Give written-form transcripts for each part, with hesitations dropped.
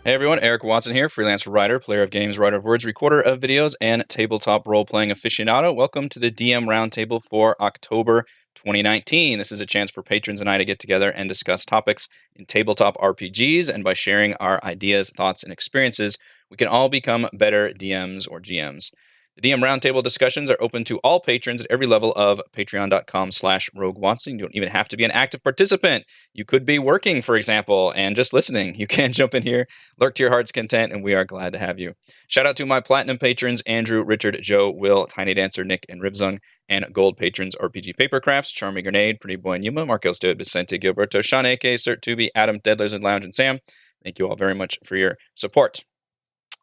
Hey everyone, Eric Watson here, freelance writer, player of games, writer of words, recorder of videos, and tabletop role-playing aficionado. Welcome to the DM Roundtable for October 2019. This is a chance for patrons and I to get together and discuss topics in tabletop RPGs, and by sharing our ideas, thoughts, and experiences, we can all become better DMs or GMs. The DM Roundtable discussions are open to all patrons at every level of patreon.com/roguewatson. You don't even have to be an active participant. You could be working, for example, and just listening. You can jump in here, lurk to your heart's content, and we are glad to have you. Shout out to my platinum patrons, Andrew, Richard, Joe, Will, Tiny Dancer, Nick, and Ribzung, and gold patrons, RPG Papercrafts, Charming Grenade, Pretty Boy Numa, Marcos Stood, Vicente Gilberto, Sean A.K., Cert Tubi, Adam, Dead Lizard Lounge, and Sam. Thank you all very much for your support.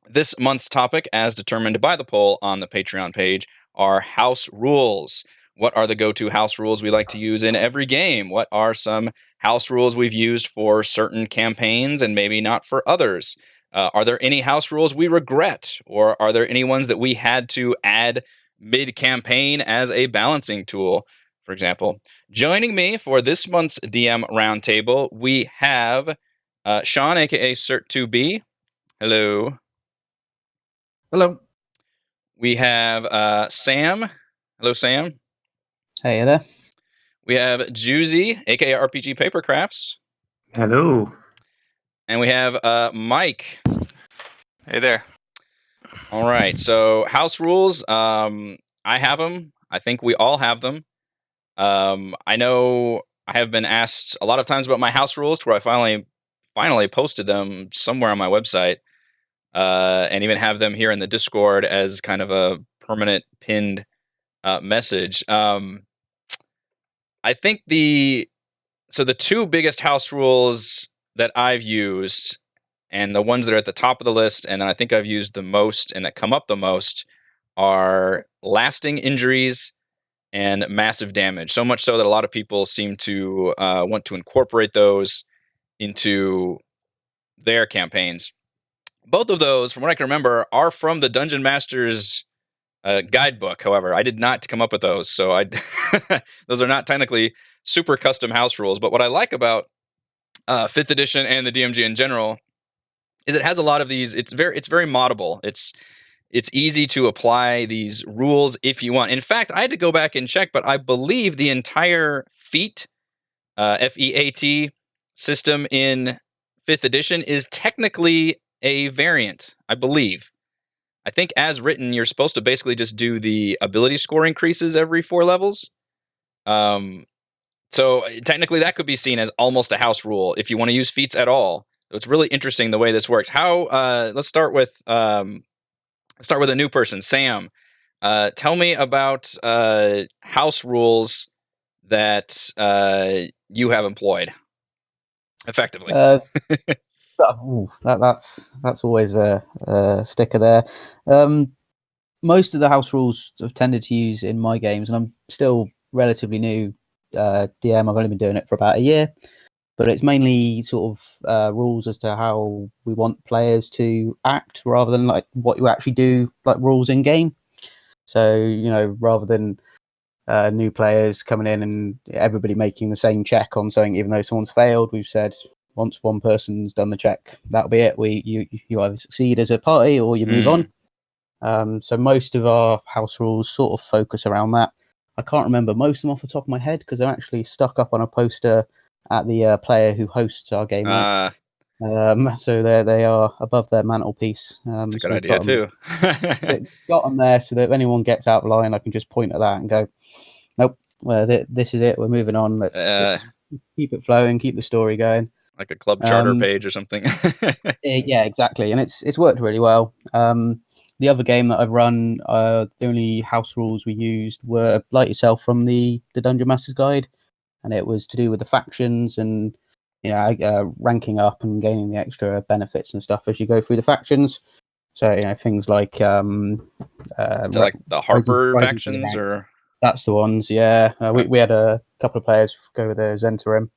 This month's topic, as determined by the poll on the Patreon page, are house rules. What are the go-to house rules we like to use in every game? What are some house rules we've used for certain campaigns and maybe not for others? Are there any house rules we regret? Or are there any ones that we had to add mid-campaign as a balancing tool, for example? Joining me for this month's DM Roundtable, we have Sean, a.k.a. Cert2B. Hello. Hello. We have Sam. Hello, Sam. Hey there. We have Juicy, aka RPG Papercrafts. Hello. And we have Mike. Hey there. All right, so house rules. I have them. I think we all have them. I know I have been asked a lot of times about my house rules, to where I finally posted them somewhere on my website. And even have them here in the Discord as kind of a permanent pinned message. I think the two biggest house rules that I've used, and the ones that are at the top of the list, and I think I've used the most and that come up the most, are lasting injuries and massive damage. So much so that a lot of people seem to want to incorporate those into their campaigns. Both of those, from what I can remember, are from the Dungeon Master's guidebook. However, I did not come up with those, so those are not technically super custom house rules. But what I like about 5th edition and the DMG in general is it has a lot of these. It's very moddable. It's easy to apply these rules if you want. In fact, I had to go back and check, but I believe the entire feat, FEAT system in 5th edition is technically a variant, I believe. I think as written, you're supposed to basically just do the ability score increases every 4 levels. So technically that could be seen as almost a house rule if you want to use feats at all. So it's really interesting the way this works. Let's start with a new person, Sam. Tell me about house rules that you have employed effectively. That's always a sticker there. Most of the house rules I've tended to use in my games, and I'm still relatively new DM. I've only been doing it for about a year, but it's mainly sort of rules as to how we want players to act, rather than like what you actually do, like rules in game. So rather than new players coming in and everybody making the same check on something, even though someone's failed, we've said, once one person's done the check, that'll be it. You either succeed as a party or you move on. So most of our house rules sort of focus around that. I can't remember most of them off the top of my head because they're actually stuck up on a poster at the player who hosts our game nights. So they are above their mantelpiece. That's a good idea too. Got them there so that if anyone gets out of line, I can just point at that and go, nope, well, this is it. We're moving on. Let's keep it flowing, keep the story going. Like a club charter page or something. Yeah, exactly. And it's worked really well. The other game that I've run, the only house rules we used were, like yourself, from the Dungeon Master's Guide. And it was to do with the factions and ranking up and gaining the extra benefits and stuff as you go through the factions. So, things like... like the Harper factions? Or that's the ones, yeah. We had a couple of players go with the Zentarim.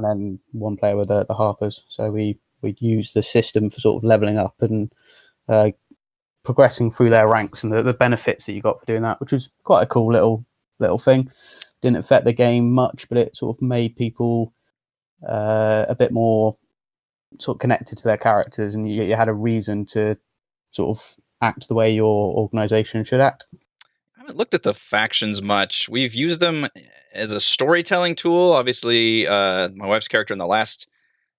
And then one player with the Harpers. So we'd use the system for sort of leveling up and progressing through their ranks and the benefits that you got for doing that, which was quite a cool little thing. Didn't affect the game much, but it sort of made people a bit more sort of connected to their characters, and you had a reason to sort of act the way your organization should act. I haven't looked at the factions much. We've used them as a storytelling tool. Obviously, my wife's character in the last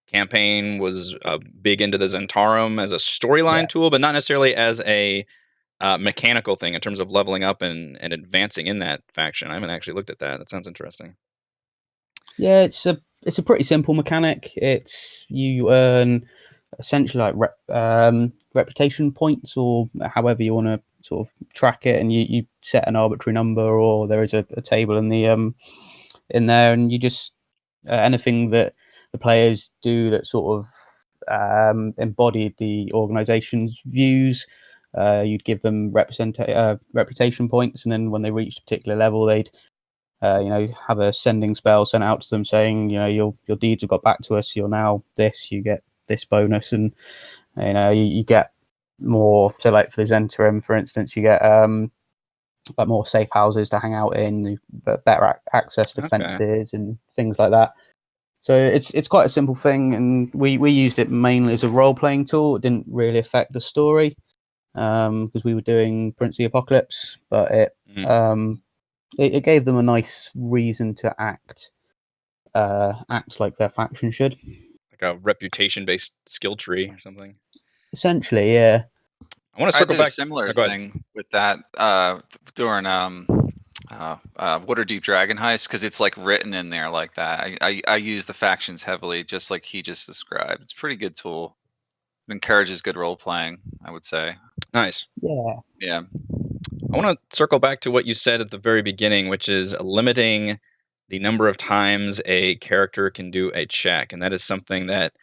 campaign was big into the Zentarum as a storyline tool, but not necessarily as a mechanical thing in terms of leveling up and advancing in that faction. I haven't actually looked at that. That sounds interesting. Yeah, it's a pretty simple mechanic. It's you earn essentially like reputation points, or however you want to sort of track it, and you set an arbitrary number, or there is a table in the in there, and you just anything that the players do that sort of embodied the organization's views, you'd give them reputation points, and then when they reached a particular level, they'd have a sending spell sent out to them saying, your deeds have got back to us. You're now this. You get this bonus, and you get more. So, like for the Zentarum, for instance, you get like more safe houses to hang out in, better access to fences and things like that. So it's quite a simple thing, and we used it mainly as a role playing tool. It didn't really affect the story because we were doing Prince of the Apocalypse, but it gave them a nice reason to act like their faction should. Like a reputation-based skill tree or something. Essentially, yeah. I want to circle back. A similar thing with that during Waterdeep Dragon Heist, because it's like written in there like that. I use the factions heavily, just like he just described. It's a pretty good tool. It encourages good role playing, I would say. Nice. Yeah. I want to circle back to what you said at the very beginning, which is limiting the number of times a character can do a check. And that is something that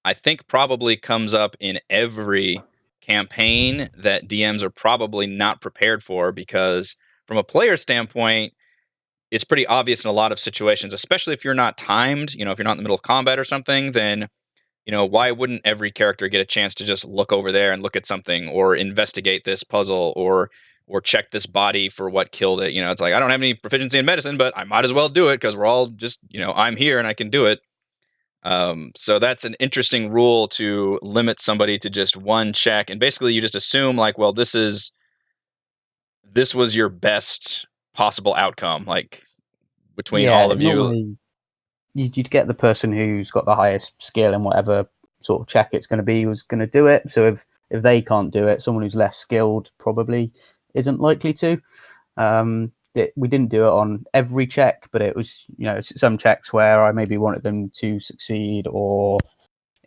I think probably comes up in every campaign that DMs are probably not prepared for, because from a player standpoint, it's pretty obvious in a lot of situations, especially if you're not timed, if you're not in the middle of combat or something, then why wouldn't every character get a chance to just look over there and look at something, or investigate this puzzle, or check this body for what killed it? It's like, I don't have any proficiency in medicine, but I might as well do it because we're all just, I'm here and I can do it. So that's an interesting rule, to limit somebody to just one check. And basically you just assume like, well, this was your best possible outcome, like between all of you. Normally you'd get the person who's got the highest skill in whatever sort of check it's going to be who's going to do it. So if they can't do it, someone who's less skilled probably isn't likely to. We didn't do it on every check, but it was, some checks where I maybe wanted them to succeed, or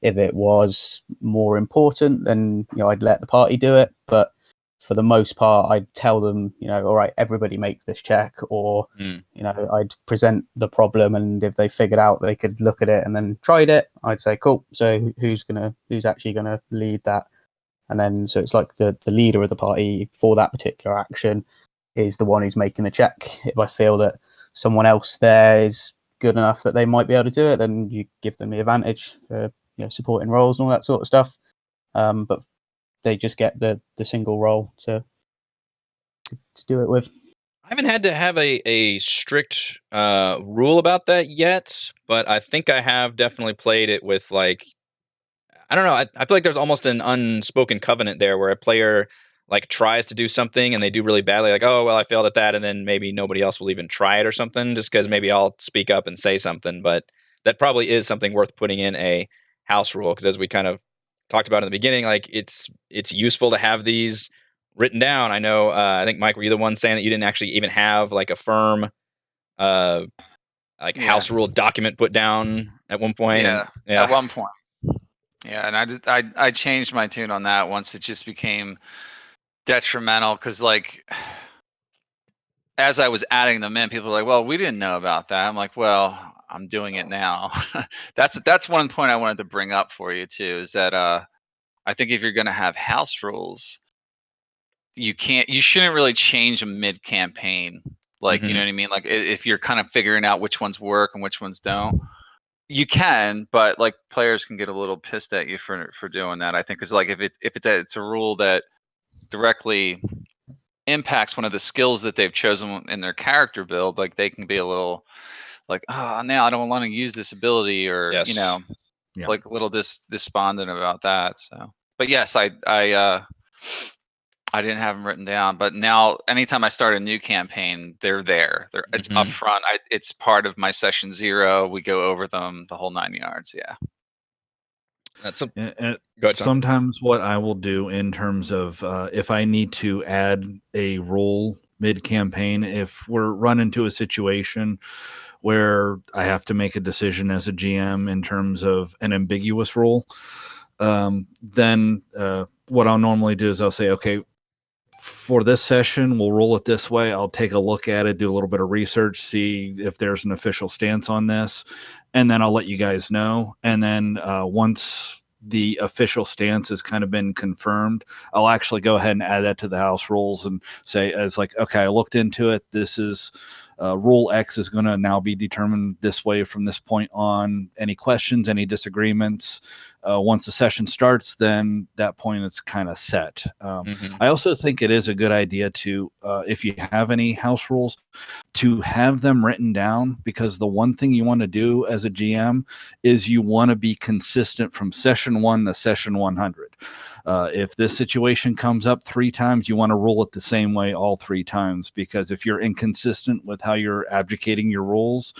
if it was more important, then, I'd let the party do it. But for the most part, I'd tell them, all right, everybody make this check, or, I'd present the problem, and if they figured out they could look at it and then tried it, I'd say, cool. So who's actually gonna lead that? And then, so it's like the leader of the party for that particular action is the one who's making the check. If I feel that someone else there is good enough that they might be able to do it, then you give them the advantage for supporting roles and all that sort of stuff. But they just get the single role to do it with. I haven't had to have a strict rule about that yet, but I think I have definitely played it with, like, I don't know. I feel like there's almost an unspoken covenant there, where a player like tries to do something and they do really badly, like, oh, well, I failed at that, and then maybe nobody else will even try it or something, just because maybe I'll speak up and say something. But that probably is something worth putting in a house rule, because as we kind of talked about in the beginning, like it's useful to have these written down. I know, I think, Mike, were you the one saying that you didn't actually even have like a firm house rule document put down at one point? At one point. Yeah, and I changed my tune on that once it just became detrimental, because like as I was adding them in, people were like, well, we didn't know about that. I'm like, well, I'm doing it now. That's one point I wanted to bring up for you too, is that I think if you're going to have house rules, you shouldn't really change them mid campaign. Like, you know what I mean? Like if you're kind of figuring out which ones work and which ones don't, you can, but like players can get a little pissed at you for doing that. I think, because like if it's a rule that directly impacts one of the skills that they've chosen in their character build, like they can be a little like, oh, now I don't want to use this ability, or Yes. like a little despondent about that. So, but yes, I didn't have them written down, but now anytime I start a new campaign, they're there. It's up front. It's part of my session 0. We go over them the whole 9 yards. Yeah. That's a And Go ahead, Tom. sometimes what I will do in terms of if I need to add a rule mid-campaign, if we're run into a situation where I have to make a decision as a GM in terms of an ambiguous rule, then what I'll normally do is I'll say, okay, for this session, we'll roll it this way. I'll take a look at it, do a little bit of research, see if there's an official stance on this, and then I'll let you guys know. And then once the official stance has kind of been confirmed, I'll actually go ahead and add that to the house rules and say, as like, okay, I looked into it. This is rule X is going to now be determined this way from this point on. Any questions, any disagreements? Once the session starts, then that point it's kind of set. I also think it is a good idea to, if you have any house rules, to have them written down, because the one thing you want to do as a GM is you want to be consistent from session 1 to session 100. If this situation comes up 3 times, you want to rule it the same way all 3 times, because if you're inconsistent with how you're abdicating your rules,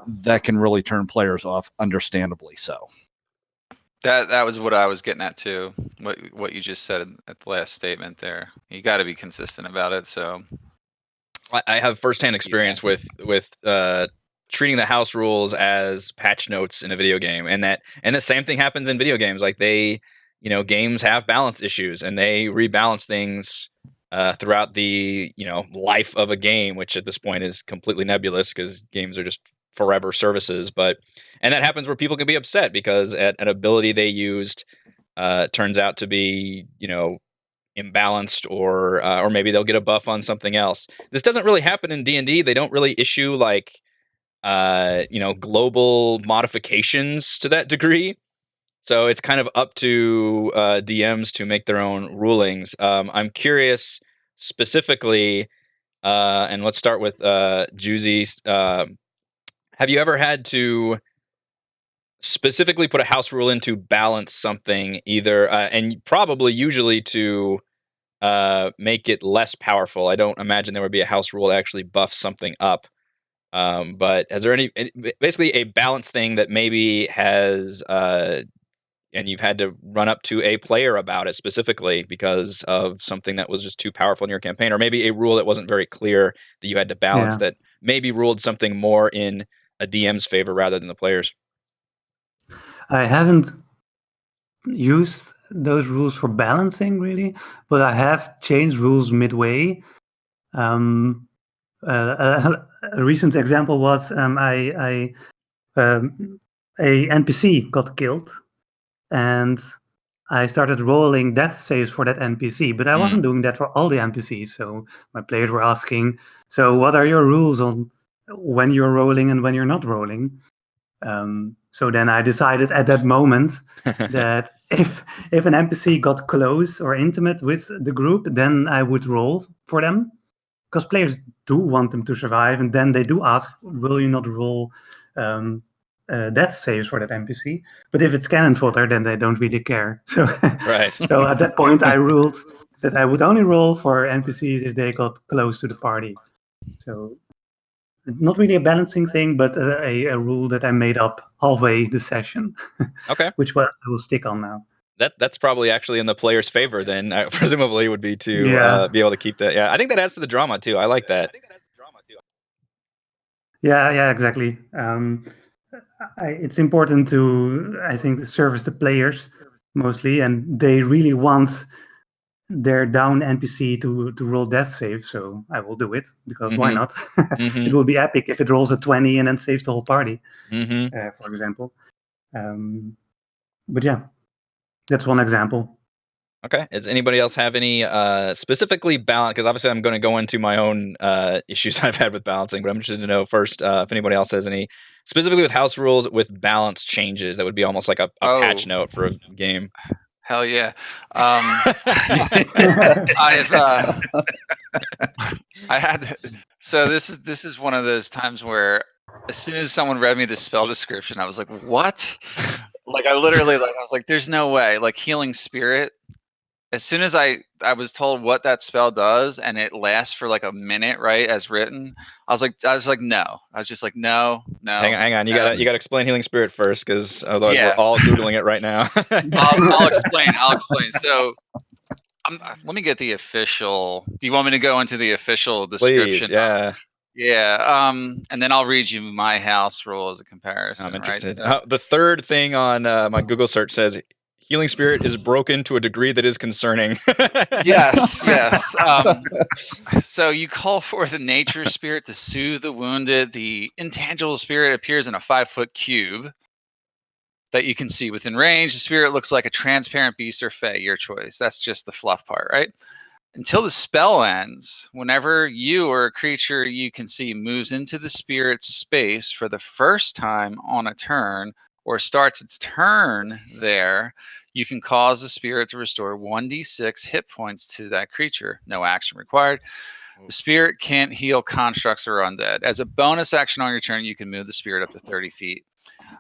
that can really turn players off, understandably so. That was what I was getting at too. What you just said at the last statement there. You got to be consistent about it. So I have firsthand experience with treating the house rules as patch notes in a video game, and the same thing happens in video games. Like games have balance issues, and they rebalance things throughout the life of a game, which at this point is completely nebulous because games are just forever services. And that happens where people can be upset because an ability they used turns out to be imbalanced, or maybe they'll get a buff on something else. This doesn't really happen in D&D. They don't really issue like global modifications to that degree. So it's kind of up to DMs to make their own rulings. I'm curious specifically, and let's start with Juicy. Have you ever had to specifically put a house rule in to balance something, either and probably usually to make it less powerful? I don't imagine there would be a house rule to actually buff something up. But is there basically a balance thing that maybe has and you've had to run up to a player about it specifically because of something that was just too powerful in your campaign, or maybe a rule that wasn't very clear that you had to balance that maybe ruled something more in a DM's favor rather than the players? I haven't used those rules for balancing really, but I have changed rules midway. A recent example was a NPC got killed, and I started rolling death saves for that NPC, but I wasn't doing that for all the NPCs. So my players were asking, so what are your rules on when you're rolling and when you're not rolling? So then I decided at that moment that if an NPC got close or intimate with the group, then I would roll for them, because players do want them to survive, and then they do ask, will you not roll death saves for that NPC? But if it's cannon fodder, then they don't really care. So, right. So at that point, I ruled that I would only roll for NPCs if they got close to the party. So not really a balancing thing, but a rule that I made up halfway the session. Okay. Which I will stick on now. That's probably actually in the player's favor then, presumably would be to be able to keep that. Yeah, I think that adds to the drama too. I like that. Yeah, exactly. It's important to, I think, service the players mostly, and they really want their down NPC to roll death save, so I will do it, because why not? It will be epic if it rolls a 20 and then saves the whole party, for example. But yeah, that's one example. Okay. Does anybody else have any specifically balance? Because obviously I'm going to go into my own issues I've had with balancing, but I'm interested to know first if anybody else has any specifically with house rules with balance changes that would be almost like a patch note for a game. Hell yeah. So this is one of those times where as soon as someone read me the spell description, I was like, what? Like I literally, like I was like, "There's no way!" Like healing spirit. As soon as I was told what that spell does, and it lasts for like a minute, right, as written, I was like, no. I was just like, no. Hang on. You gotta explain healing spirit first, because otherwise we're Yeah. all googling it right now. I'll explain. So, let me get the official. Do you want me to go into the official description? Please, yeah. Yeah. And then I'll read you my house rule as a comparison. I'm interested. Right? So, The third thing on my Google search says healing spirit is broken to a degree that is concerning. yes. So you call forth a nature spirit to soothe the wounded. The intangible spirit appears in a 5-foot cube that you can see within range. The spirit looks like a transparent beast or fae, your choice. That's just the fluff part, right? Until the spell ends, whenever you or a creature you can see moves into the spirit's space for the first time on a turn or starts its turn there, you can cause the spirit to restore 1d6 hit points to that creature. No action required. The spirit can't heal constructs or undead. As a bonus action on your turn, you can move the spirit up to 30 feet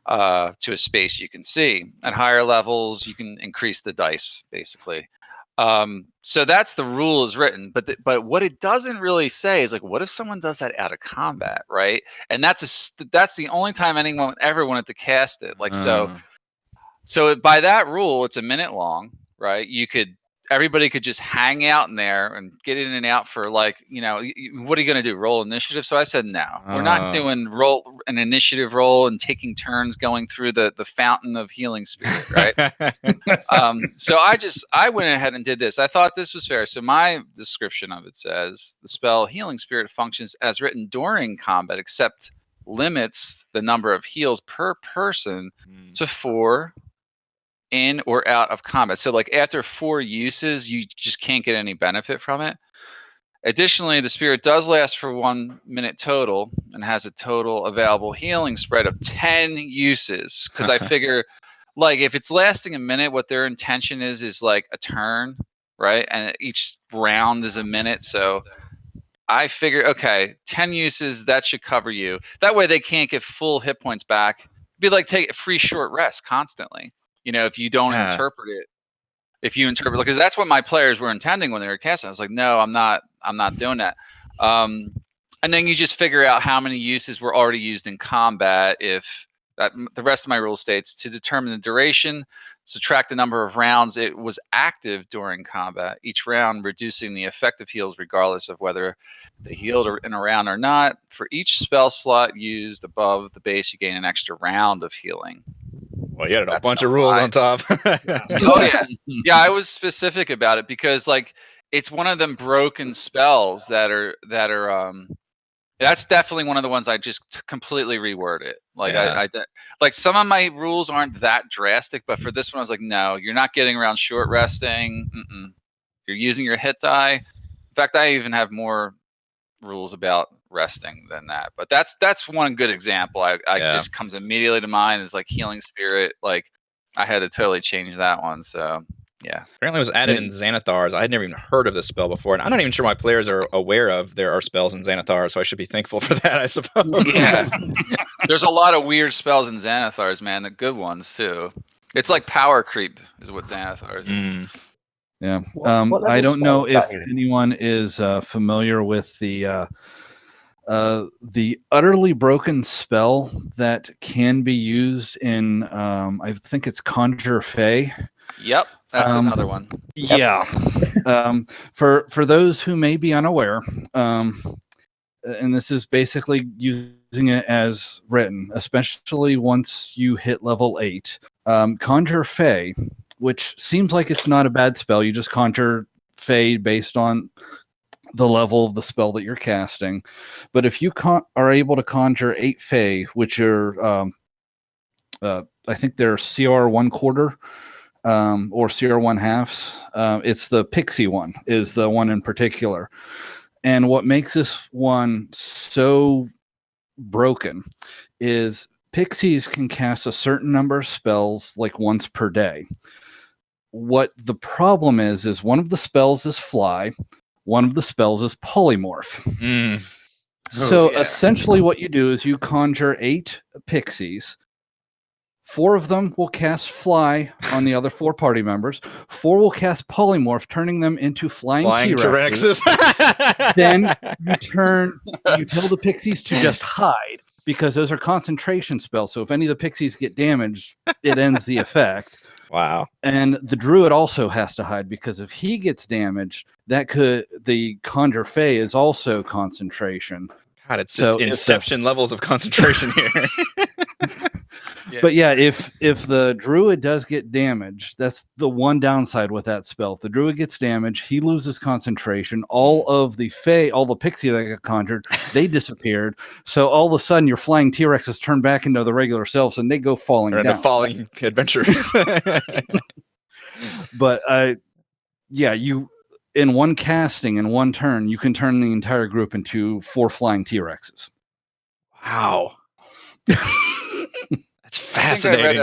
to a space you can see. At higher levels, you can increase the dice, basically. So that's the rule as written, but what it doesn't really say is like, what if someone does that out of combat, right? And that's the only time anyone ever wanted to cast it. Like so by that rule, it's a minute long, right? Everybody could just hang out in there and get in and out for like, what are you going to do? Roll initiative? So I said, no, we're not doing an initiative roll and taking turns going through the fountain of healing spirit, right? So I went ahead and did this. I thought this was fair. So my description of it says the spell healing spirit functions as written during combat, except limits the number of heals per person to 4 in or out of combat. So like after 4 uses, you just can't get any benefit from it. Additionally, the spirit does last for 1 minute total and has a total available healing spread of 10 uses. Because I figure, like, if it's lasting a minute, what their intention is like a turn, right? And each round is a minute. So I figure, okay, 10 uses, that should cover you. That way they can't get full hit points back. It'd be like take a free short rest constantly. If you don't interpret it. If you interpret, because that's what my players were intending when they were casting. I was like, no, I'm not doing that. And then you just figure out how many uses were already used in combat. If the rest of my rule states to determine the duration, subtract the number of rounds it was active during combat. Each round reducing the effective heals regardless of whether they healed in a round or not. For each spell slot used above the base, you gain an extra round of healing. Well, you had a bunch of rules on top. Oh yeah, I was specific about it because like it's one of them broken spells that are that's definitely one of the ones I just completely reword it. Like I like some of my rules aren't that drastic, but for this one I was like, no, you're not getting around short resting. You're using your hit die. In fact, I even have more rules about resting than that, but that's one good example. I just comes immediately to mind is like healing spirit. Like I had to totally change that one. So yeah, apparently it was added in Xanathars. I had never even heard of this spell before, and I'm not even sure my players are aware of there are spells in Xanathar, so I should be thankful for that, I suppose. Yeah. There's a lot of weird spells in Xanathars, man. The good ones too. It's like power creep is what Xanathars is. Yeah. What I don't know if that anyone is familiar with the utterly broken spell that can be used in I think it's Conjure Fae. Yep, that's another one. Yeah. For those who may be unaware, and this is basically using it as written, especially once you hit level 8. Conjure Fae, which seems like it's not a bad spell. You just conjure Fae based on the level of the spell that you're casting. But if you are able to conjure 8 Fae, which are, I think they're CR 1/4 or CR 1/2, it's the Pixie one is the one in particular. And what makes this one so broken is Pixies can cast a certain number of spells like once per day. What the problem is one of the spells is fly, one of the spells is polymorph. So essentially what you do is you conjure 8 pixies, 4 of them will cast Fly on the other 4 party members. 4 will cast Polymorph, turning them into flying T-Rexes. Then you tell the pixies to just hide, because those are concentration spells. So if any of the pixies get damaged, it ends the effect. Wow. And the druid also has to hide, because if he gets damaged, the Conjure Fey is also concentration. God, it's just Inception levels of concentration here. But yeah, if the druid does get damaged, that's the one downside with that spell. If the druid gets damaged, he loses concentration. All of the Fey, all the pixie that got conjured, they disappeared. So all of a sudden, your flying T-Rexes turn back into the regular selves, and they go falling down. The falling adventurers. But you in one casting, in one turn, you can turn the entire group into 4 flying T-Rexes. Wow. That's fascinating.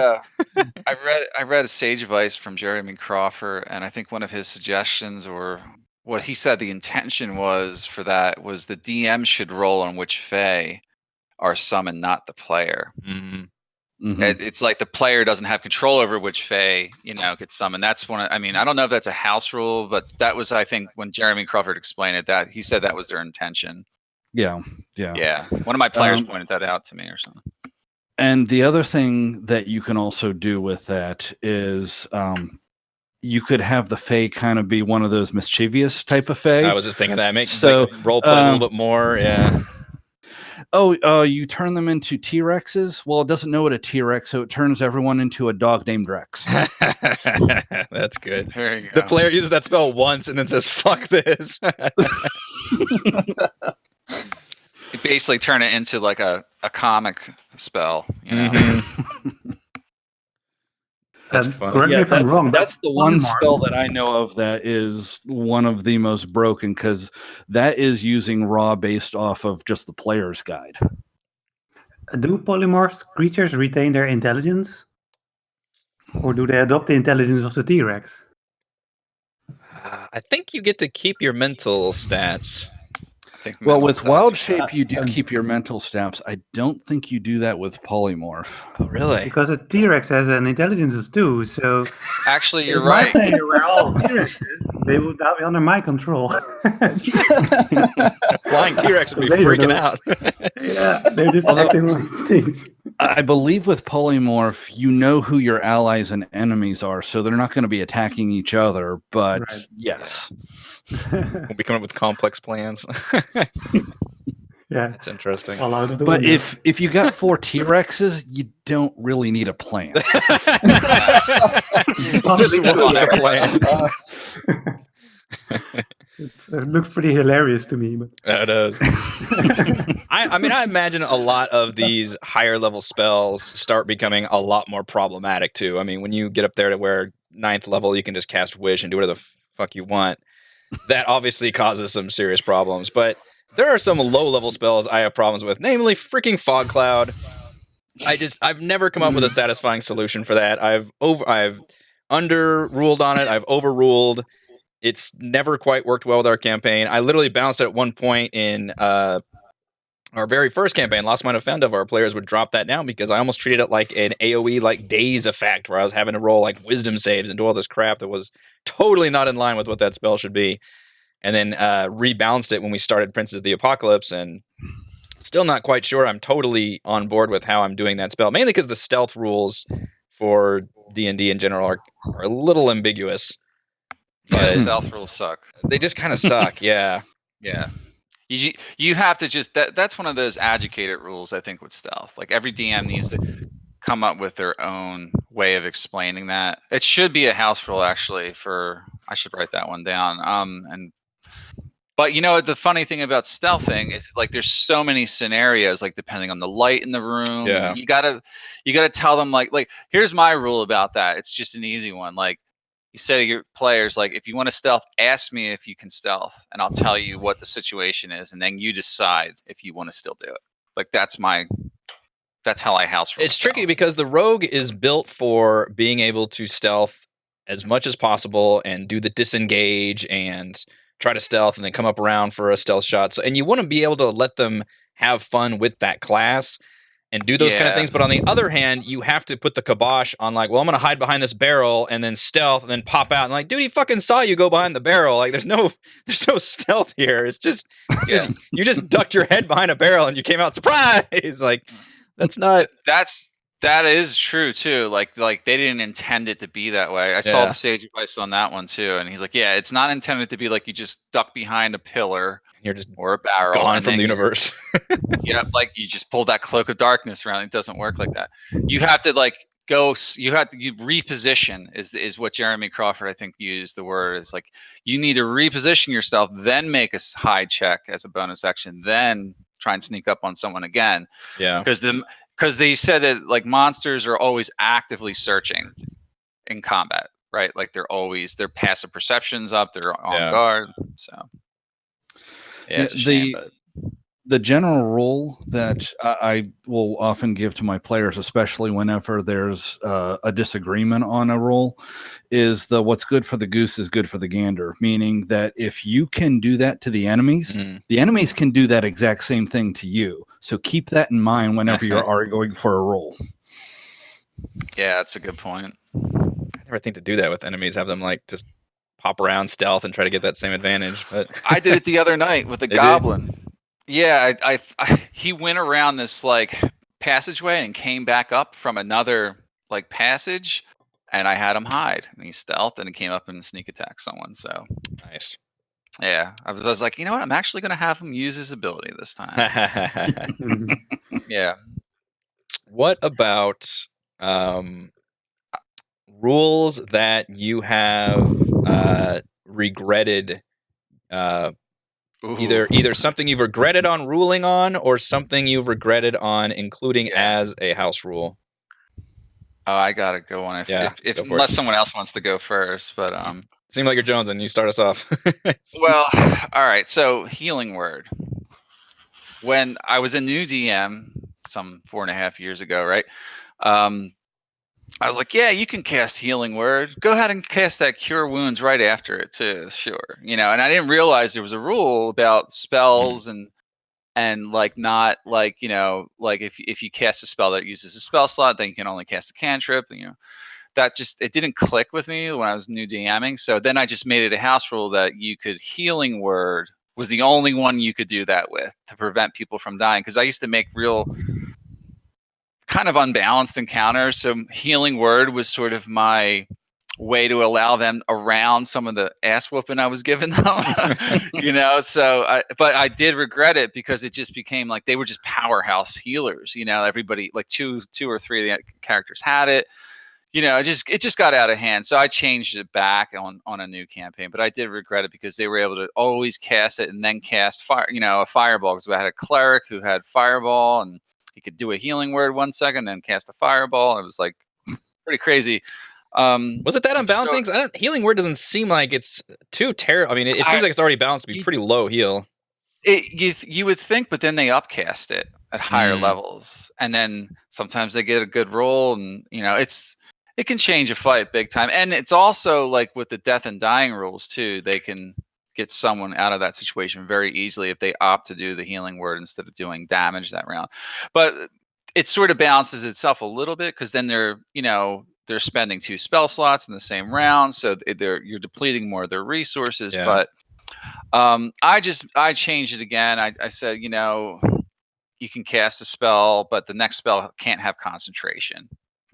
I read a sage advice from Jeremy Crawford, and I think one of his suggestions, or what he said the intention was for that, was the DM should roll on which Fey are summoned, not the player. Mm-hmm. Mm-hmm. It's like the player doesn't have control over which Fey, gets summoned. That's one. I don't know if that's a house rule, but that was, I think, when Jeremy Crawford explained it, that he said that was their intention. Yeah. One of my players pointed that out to me or something. And the other thing that you can also do with that is you could have the Fey kind of be one of those mischievous type of Fey. I was just thinking that. Make role play a little bit more. Yeah. You turn them into T-Rexes? Well, it doesn't know what a T-Rex, so it turns everyone into a dog named Rex. That's good. There you go. The player uses that spell once and then says, fuck this. You basically turn it into like a comic spell. Mm-hmm. That's fun. Correct me if I'm wrong. That's the one spell that I know of that is one of the most broken, because that is using raw based off of just the player's guide. Do polymorph creatures retain their intelligence? Or do they adopt the intelligence of the T-Rex? I think you get to keep your mental stats. Well, with Wild Shape, you do keep your mental stats. I don't think you do that with Polymorph. Oh, really? Because a T-Rex has an intelligence of 2, so... Actually, you're right. We're all T-Rexes. They would not be under my control. Flying T-Rex would be freaking out. Yeah, they're just acting on instinct. I believe with Polymorph, you know who your allies and enemies are, so they're not going to be attacking each other, but Right. yes. We'll be coming up with complex plans. Yeah, That's interesting. all out of the But window. if you got 4 T-Rexes, you don't really need a plan. This was the plan. It looks pretty hilarious to me. But It does. I imagine a lot of these higher level spells start becoming a lot more problematic too. I mean, when you get up there to where 9th level, you can just cast Wish and do whatever the fuck you want. That obviously causes some serious problems. But there are some low level spells I have problems with, namely freaking Fog Cloud. I've never come up with a satisfying solution for that. I've underruled on it. I've overruled. It's never quite worked well with our campaign. I literally bounced it at one point in our very first campaign, Lost Mine of Fendiv. Our players would drop that down because I almost treated it like an AoE like Daze effect, where I was having to roll like wisdom saves and do all this crap that was totally not in line with what that spell should be. And then rebalanced it when we started Princes of the Apocalypse, and still not quite sure I'm totally on board with how I'm doing that spell, mainly because the stealth rules for D&D in general are a little ambiguous. Yeah, stealth rules suck. They just kind of suck, yeah. Yeah. You have to just that's one of those educated rules, I think, with stealth. Like every DM needs to come up with their own way of explaining that. It should be a house rule, actually. I should write that one down. But the funny thing about stealthing is like there's so many scenarios, like depending on the light in the room. Yeah. You gotta tell them like here's my rule about that. It's just an easy one. Like you say to your players, like, if you want to stealth, ask me if you can stealth, and I'll tell you what the situation is, and then you decide if you want to still do it. Like that's how I house rule. It's tricky because the rogue is built for being able to stealth as much as possible and do the disengage and try to stealth and then come up around for a stealth shot. So, and you want to be able to let them have fun with that class. and do those kind of things. But on the other hand, you have to put the kibosh on like, well, I'm going to hide behind this barrel and then stealth and then pop out. And like, dude, he fucking saw you go behind the barrel. Like, there's no stealth here. It's just you just ducked your head behind a barrel and you came out surprise. Like, that's not. That is true too. Like they didn't intend it to be that way. I saw the sage advice on that one too, and he's like, yeah, it's not intended to be like you just duck behind a pillar. You're just or a barrel gone from the universe. Yeah, like you just pull that cloak of darkness around. It doesn't work like that. You have to like go. You have to reposition. Is what Jeremy Crawford I think used the word. Is like you need to reposition yourself, then make a hide check as a bonus action, then try and sneak up on someone again. Yeah. Because they said that like monsters are always actively searching in combat, right? Like their passive perception's up, they're on guard. So yeah, it's a shame, but the general rule that I will often give to my players, especially whenever there's a disagreement on a rule, is what's good for the goose is good for the gander. Meaning that if you can do that to the enemies can do that exact same thing to you. So keep that in mind whenever you're arguing for a rule. Yeah, that's a good point. I never think to do that with enemies. Have them like just pop around stealth and try to get that same advantage. But I did it the other night with a goblin. Yeah, he went around this like passageway and came back up from another like passage, and I had him hide. And he stealthed and he came up and sneak attacked someone. So nice. Yeah, I was like, you know what? I'm actually going to have him use his ability this time. Yeah. What about rules that you have regretted? Either something you've regretted on ruling on, or something you've regretted on including as a house rule. Oh, I gotta go on if unless someone else wants to go first. But seem like you're Jonesing. You start us off. Well, all right. So healing word. When I was a new DM some 4.5 years ago, right? I was like, yeah, you can cast healing word. Go ahead and cast that cure wounds right after it too, sure. And I didn't realize there was a rule about spells and like not like, like if you cast a spell that uses a spell slot, then you can only cast a cantrip. That just it didn't click with me when I was new DMing. So then I just made it a house rule that you could healing word was the only one you could do that with to prevent people from dying. Because I used to make real kind of unbalanced encounters. So healing word was sort of my way to allow them around some of the ass whooping I was giving them. So but I did regret it because it just became like they were just powerhouse healers. Everybody like two or three of the characters had it. It just got out of hand. So I changed it back on a new campaign, but I did regret it because they were able to always cast it and then cast fire, a fireball. Because I had a cleric who had fireball and he could do a healing word 1 second, then cast a fireball. It was like pretty crazy. Was it that unbalancing? Healing word doesn't seem like it's too terrible. I mean, it seems like it's already balanced to be pretty low heal. You would think, but then they upcast it at higher levels, and then sometimes they get a good roll, and it can change a fight big time. And it's also like with the death and dying rules too, they can get someone out of that situation very easily if they opt to do the healing word instead of doing damage that round. But it sort of balances itself a little bit because then they're spending 2 spell slots in the same round, so you're depleting more of their resources. Yeah. But I changed it again. I said, you can cast a spell, but the next spell can't have concentration.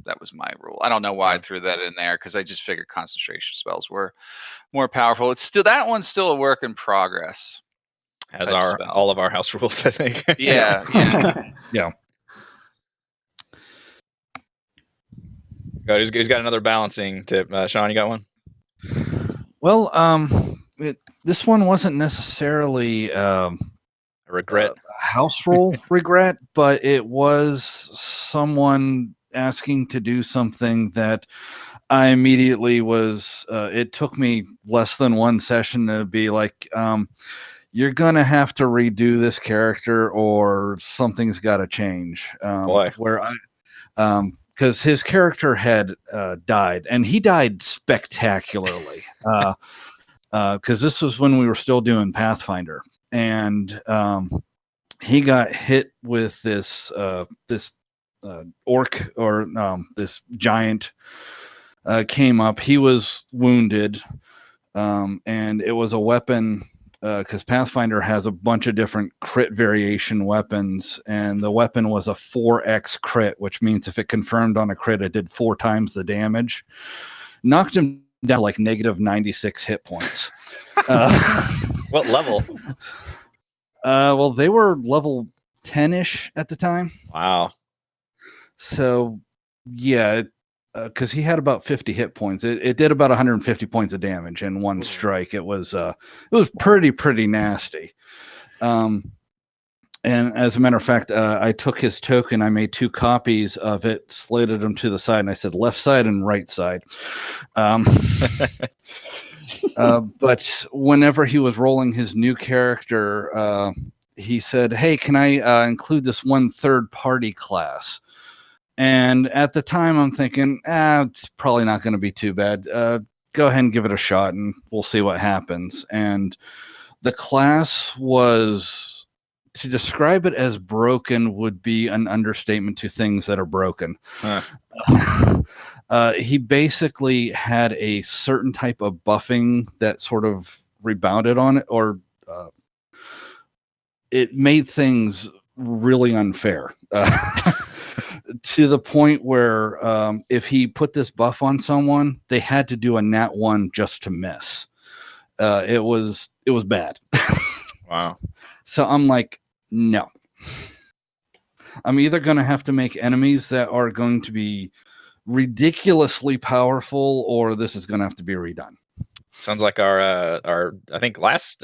That was my rule. I don't know why I threw that in there because I just figured concentration spells were more powerful. It's still that one's still a work in progress. As are all of our house rules, I think. Yeah. Yeah. Good. Who's got another balancing tip? Sean, you got one? Well, this one wasn't necessarily a regret, house rule regret, but it was someone asking to do something that I immediately was. It took me less than one session to be like, you're gonna have to redo this character, or something's got to change. Boy, where I. Because his character had died, and he died spectacularly. Because this was when we were still doing Pathfinder, and he got hit with this orc or this giant came up. He was wounded, and it was a weapon because Pathfinder has a bunch of different crit variation weapons, and the weapon was a 4x crit, which means if it confirmed on a crit, it did 4 times the damage. Knocked him down like negative 96 hit points. What level? Well, they were level 10-ish at the time. Wow. So, yeah, because he had about 50 hit points. It did about 150 points of damage in one strike. It was pretty nasty. And as a matter of fact, I took his token. I made 2 copies of it, slated them to the side, and I said left side and right side. But whenever he was rolling his new character, he said, "Hey, can I include this one third-party class?" And at the time, I'm thinking, it's probably not going to be too bad. Go ahead and give it a shot, and we'll see what happens. And the class was, to describe it as broken would be an understatement to things that are broken. He basically had a certain type of buffing that sort of rebounded on it, or it made things really unfair. To the point where if he put this buff on someone, they had to do a nat 1 just to miss. It was bad. Wow. So I'm like, no. I'm either going to have to make enemies that are going to be ridiculously powerful, or this is going to have to be redone. Sounds like our I think last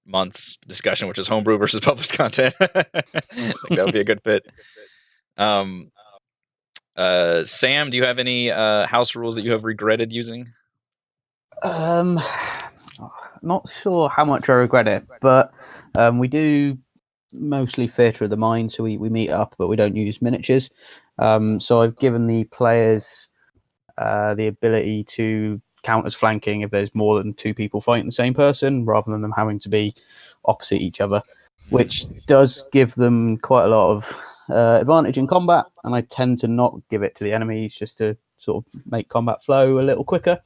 month's discussion, which is homebrew versus published content. I think that would be a good fit. Sam, do you have any house rules that you have regretted using? Not sure how much I regret it, but we do mostly theatre of the mind, so we meet up, but we don't use miniatures. So I've given the players the ability to count as flanking if there's more than 2 people fighting the same person, rather than them having to be opposite each other, which does give them quite a lot of advantage in combat, and I tend to not give it to the enemies just to sort of make combat flow a little quicker.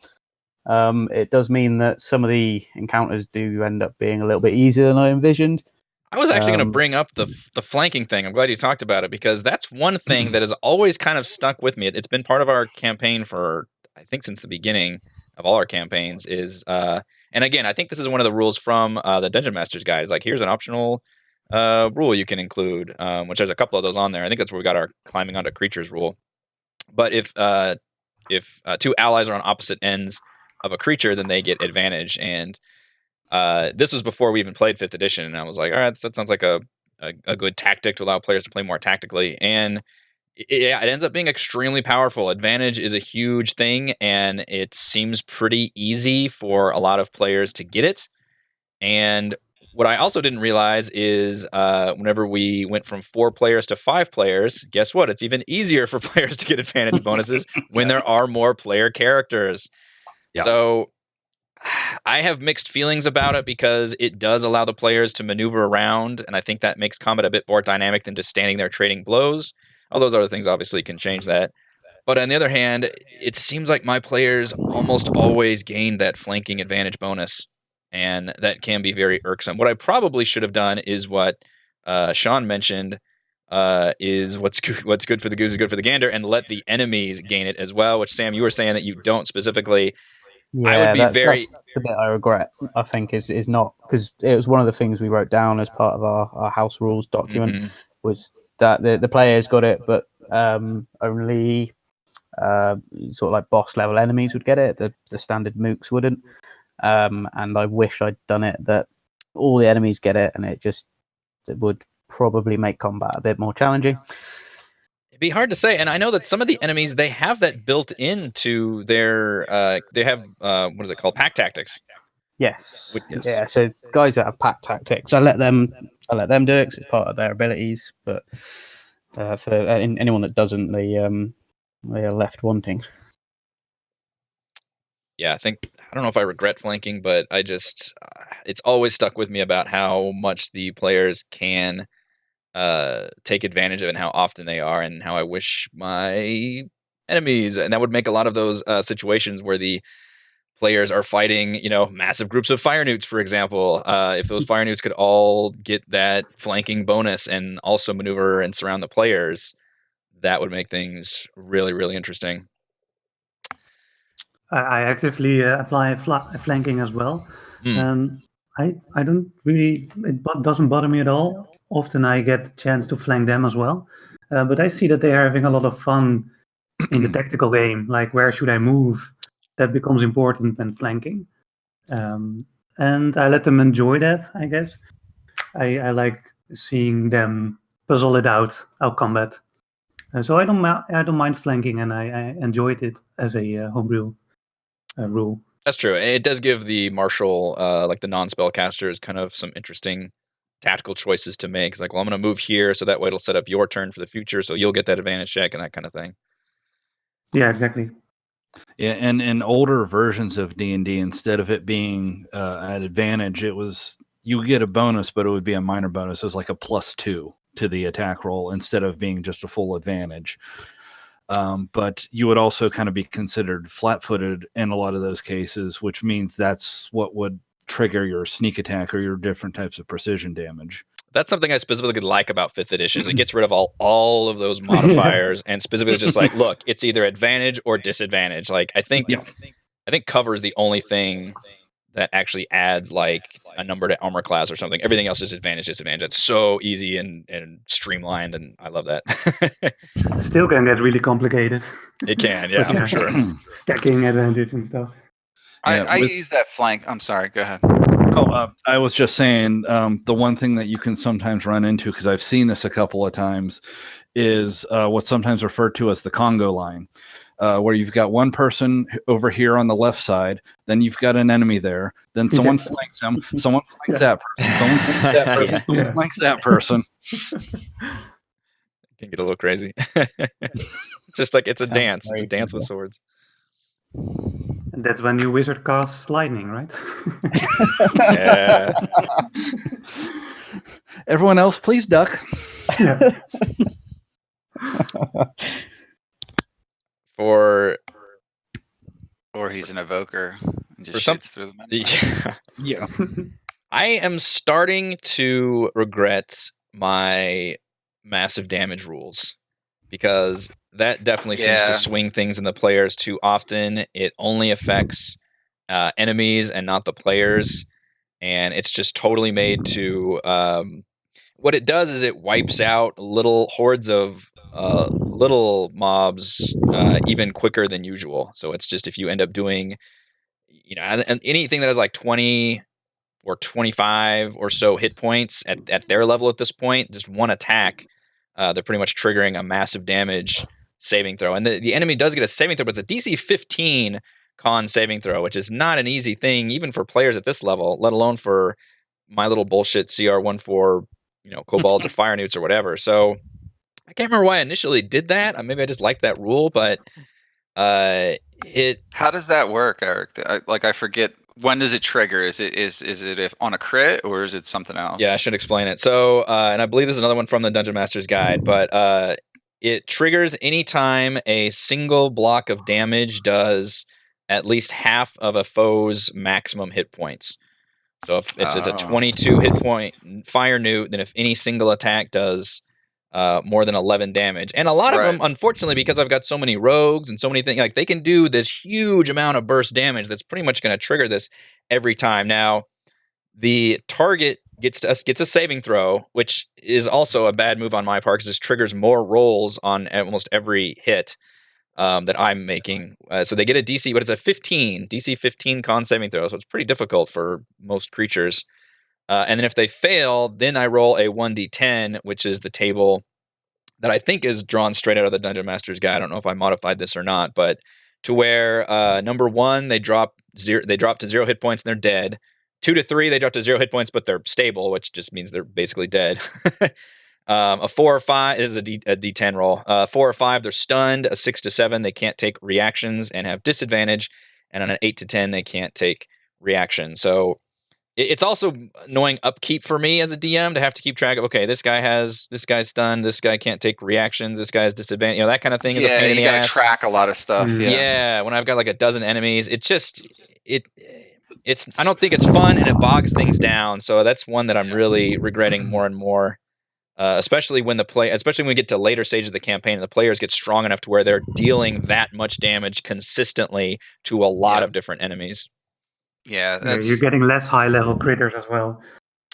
It does mean that some of the encounters do end up being a little bit easier than I envisioned. I was actually going to bring up the flanking thing. I'm glad you talked about it, because that's one thing that has always kind of stuck with me. It's been part of our campaign for, I think, since the beginning of all our campaigns. And again, I think this is one of the rules from the Dungeon Master's Guide. It's like, here's an optional rule you can include, which there's a couple of those on there. I think that's where we got our climbing onto creatures rule. But if 2 allies are on opposite ends of a creature, then they get advantage. And this was before we even played 5th edition, and I was like, all right, that sounds like a good tactic to allow players to play more tactically. And it ends up being extremely powerful. Advantage is a huge thing, and it seems pretty easy for a lot of players to get it. And what I also didn't realize is whenever we went from 4 players to 5 players, guess what? It's even easier for players to get advantage bonuses when there are more player characters. Yeah. So I have mixed feelings about it, because it does allow the players to maneuver around, and I think that makes combat a bit more dynamic than just standing there trading blows. All those other things obviously can change that. But on the other hand, it seems like my players almost always gain that flanking advantage bonus, and that can be very irksome. What I probably should have done is what Sean mentioned, is what's good for the goose is good for the gander, and let the enemies gain it as well, which, Sam, you were saying that you don't specifically. Yeah, I would be that's the bit I regret, I think, is not, because it was one of the things we wrote down as part of our house rules document, was that the players got it, but only sort of like boss level enemies would get it. The standard mooks wouldn't. And I wish I'd done it that all the enemies get it, and it would probably make combat a bit more challenging. It'd be hard to say, and I know that some of the enemies, they have that built into their. They have what is it called? Pack tactics. Yes. Yeah. So guys that have pack tactics, I let them do it because it's part of their abilities. But for anyone that doesn't, they are left wanting. Yeah, I don't know if I regret flanking, but I just it's always stuck with me about how much the players can take advantage of it and how often they are, and how I wish my enemies, and that would make a lot of those situations where the players are fighting, massive groups of fire newts, for example. If those fire newts could all get that flanking bonus and also maneuver and surround the players, that would make things really, really interesting. I actively apply flanking as well. Mm. I don't really, doesn't bother me at all. Often I get the chance to flank them as well. But I see that they are having a lot of fun in the tactical game, like where should I move? That becomes important when flanking. And I let them enjoy that, I guess. I like seeing them puzzle it out combat. So I don't mind flanking, and I enjoyed it as a homebrew rule. That's true. It does give the martial, like the non-spellcasters, kind of some interesting tactical choices to make. It's like, well, I'm going to move here, so that way it'll set up your turn for the future, so you'll get that advantage check and that kind of thing. Yeah, exactly. Yeah, and in older versions of D&D, instead of it being at advantage, it was you get a bonus, but it would be a minor bonus. It was like a +2 to the attack roll instead of being just a full advantage. But you would also kind of be considered flat-footed in a lot of those cases, which means that's what would trigger your sneak attack or your different types of precision damage. That's something I specifically like about 5th edition. Is it gets rid of all of those modifiers and specifically just like, look, it's either advantage or disadvantage. Like I think cover is the only thing that actually adds like a number to armor class or something. Everything else is advantage, disadvantage. It's so easy and streamlined, and I love that. It still can get really complicated. It can, yeah, for sure. Stacking advantage and stuff. I use that flank. I'm sorry, go ahead. I was just saying the one thing that you can sometimes run into, because I've seen this a couple of times, is what's sometimes referred to as the Congo line, where you've got one person over here on the left side, then you've got an enemy there, then someone flanks them, someone flanks that person, someone flanks that person, someone flanks that person. It can get a little crazy. It's just like it's a dance. It's a dance with swords. And that's when you wizard casts lightning, right? Yeah. Everyone else, please duck. Or he's an evoker and just shoots through the menu. Yeah. I am starting to regret my massive damage rules, because that definitely seems to swing things in the players too often. It only affects enemies and not the players, and it's just totally made to what it does is it wipes out little hordes of little mobs even quicker than usual. So it's just, if you end up doing and anything that has like 20 or 25 or so hit points at their level at this point, just one attack, they're pretty much triggering a massive damage saving throw. And the enemy does get a saving throw, but it's a DC 15 con saving throw, which is not an easy thing, even for players at this level, let alone for my little bullshit CR14, kobolds or fire newts or whatever. So I can't remember why I initially did that. Maybe I just liked that rule, but How does that work, Eric? I forget. When does it trigger? Is it on a crit, or is it something else? Yeah, I should explain it. So, and I believe this is another one from the Dungeon Master's Guide, but it triggers anytime a single block of damage does at least half of a foe's maximum hit points. So if it's a 22 hit point fire newt, then if any single attack does more than 11 damage. And a lot of them, unfortunately, because I've got so many rogues and so many things, like they can do this huge amount of burst damage that's pretty much going to trigger this every time. Now, the target gets a saving throw, which is also a bad move on my part, because this triggers more rolls on almost every hit that I'm making. So they get a DC, but it's a DC 15 con saving throw, so it's pretty difficult for most creatures. And then if they fail, then I roll a 1d10, which is the table that I think is drawn straight out of the Dungeon Master's Guide. I don't know if I modified this or not, but to where number 1, they drop to 0 hit points and they're dead. 2 to 3, they drop to 0 hit points, but they're stable, which just means they're basically dead. A 4 or 5 is a D10 roll. 4 or 5, they're stunned. A 6 to 7, they can't take reactions and have disadvantage. And on an 8 to 10, they can't take reaction. So It's also annoying upkeep for me as a DM to have to keep track of, okay, this guy's stunned, this guy can't take reactions, this guy's disadvantaged, that kind of thing is a pain in the you gotta ass. track a lot of stuff. Yeah, when I've got like a dozen enemies, it's I don't think it's fun, and it bogs things down. So that's one that I'm really regretting more and more. Especially when we get to later stages of the campaign and the players get strong enough to where they're dealing that much damage consistently to a lot of different enemies. Yeah, you're getting less high-level critters as well.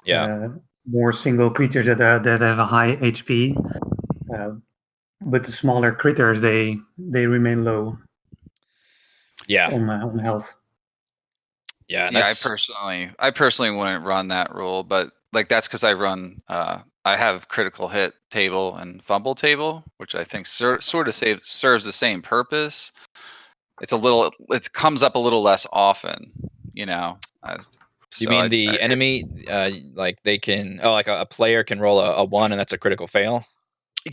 Yeah, more single creatures that have a high HP. But the smaller critters, they remain low. Yeah, on health. Yeah, I personally wouldn't run that rule, but like that's because I run. I have critical hit table and fumble table, which I think sort of serves the same purpose. It comes up a little less often, You mean the enemy, like they can, like a player can roll a 1 and that's a critical fail?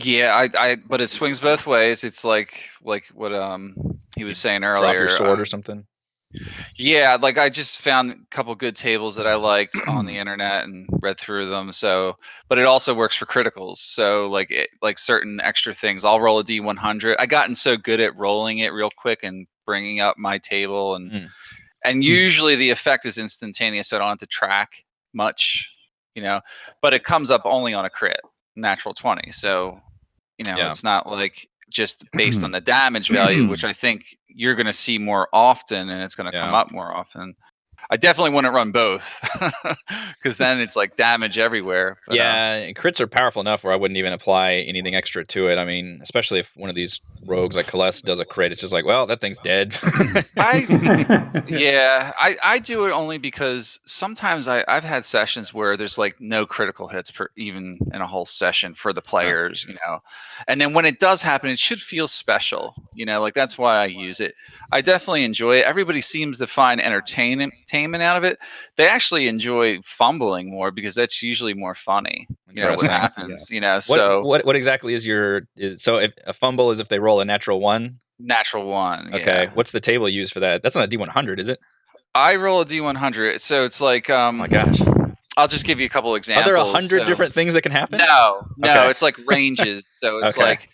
Yeah, but it swings both ways. It's like what he was saying earlier. Drop your sword or something. Yeah, like I just found a couple good tables that I liked on the internet and read through them. So, but it also works for criticals. So, like certain extra things, I'll roll a D100. I gotten so good at rolling it real quick and bringing up my table, and usually the effect is instantaneous, so I don't have to track much, But it comes up only on a crit, natural 20. So, it's not like just based on the damage value, which I think you're going to see more often, and it's going to come up more often. I definitely wouldn't run both because then it's like damage everywhere. But, crits are powerful enough where I wouldn't even apply anything extra to it. I mean, especially if one of these rogues like Celeste does a crit, it's just like, well, that thing's dead. I do it only because sometimes I've had sessions where there's like no critical hits even in a whole session for the players, and then when it does happen, it should feel special, like that's why I use it. I definitely enjoy it. Everybody seems to find entertainment out of it. They actually enjoy fumbling more because that's usually more funny. What happens. So what exactly is so if a fumble is if they roll a natural 1? Natural 1. Okay. Yeah. What's the table used for that? That's not a D100, is it? I roll a D100, so it's like oh my gosh. I'll just give you a couple examples. Are there 100 different things that can happen? No, Okay. It's like ranges. So it's like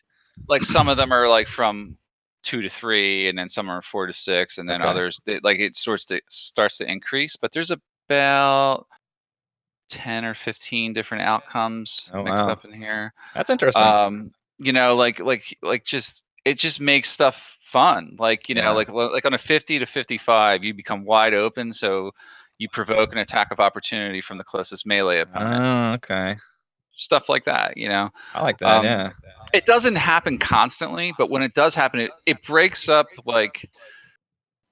some of them are like from 2 to 3, and then some are 4 to 6, and then others it starts to increase. But there's about 10 or 15 different outcomes mixed up in here. That's interesting. It just makes stuff fun. Like like on a 50 to 55, you become wide open, so you provoke an attack of opportunity from the closest melee opponent. Oh, okay. Stuff like that, I like that. It doesn't happen constantly, but when it does happen, it breaks up like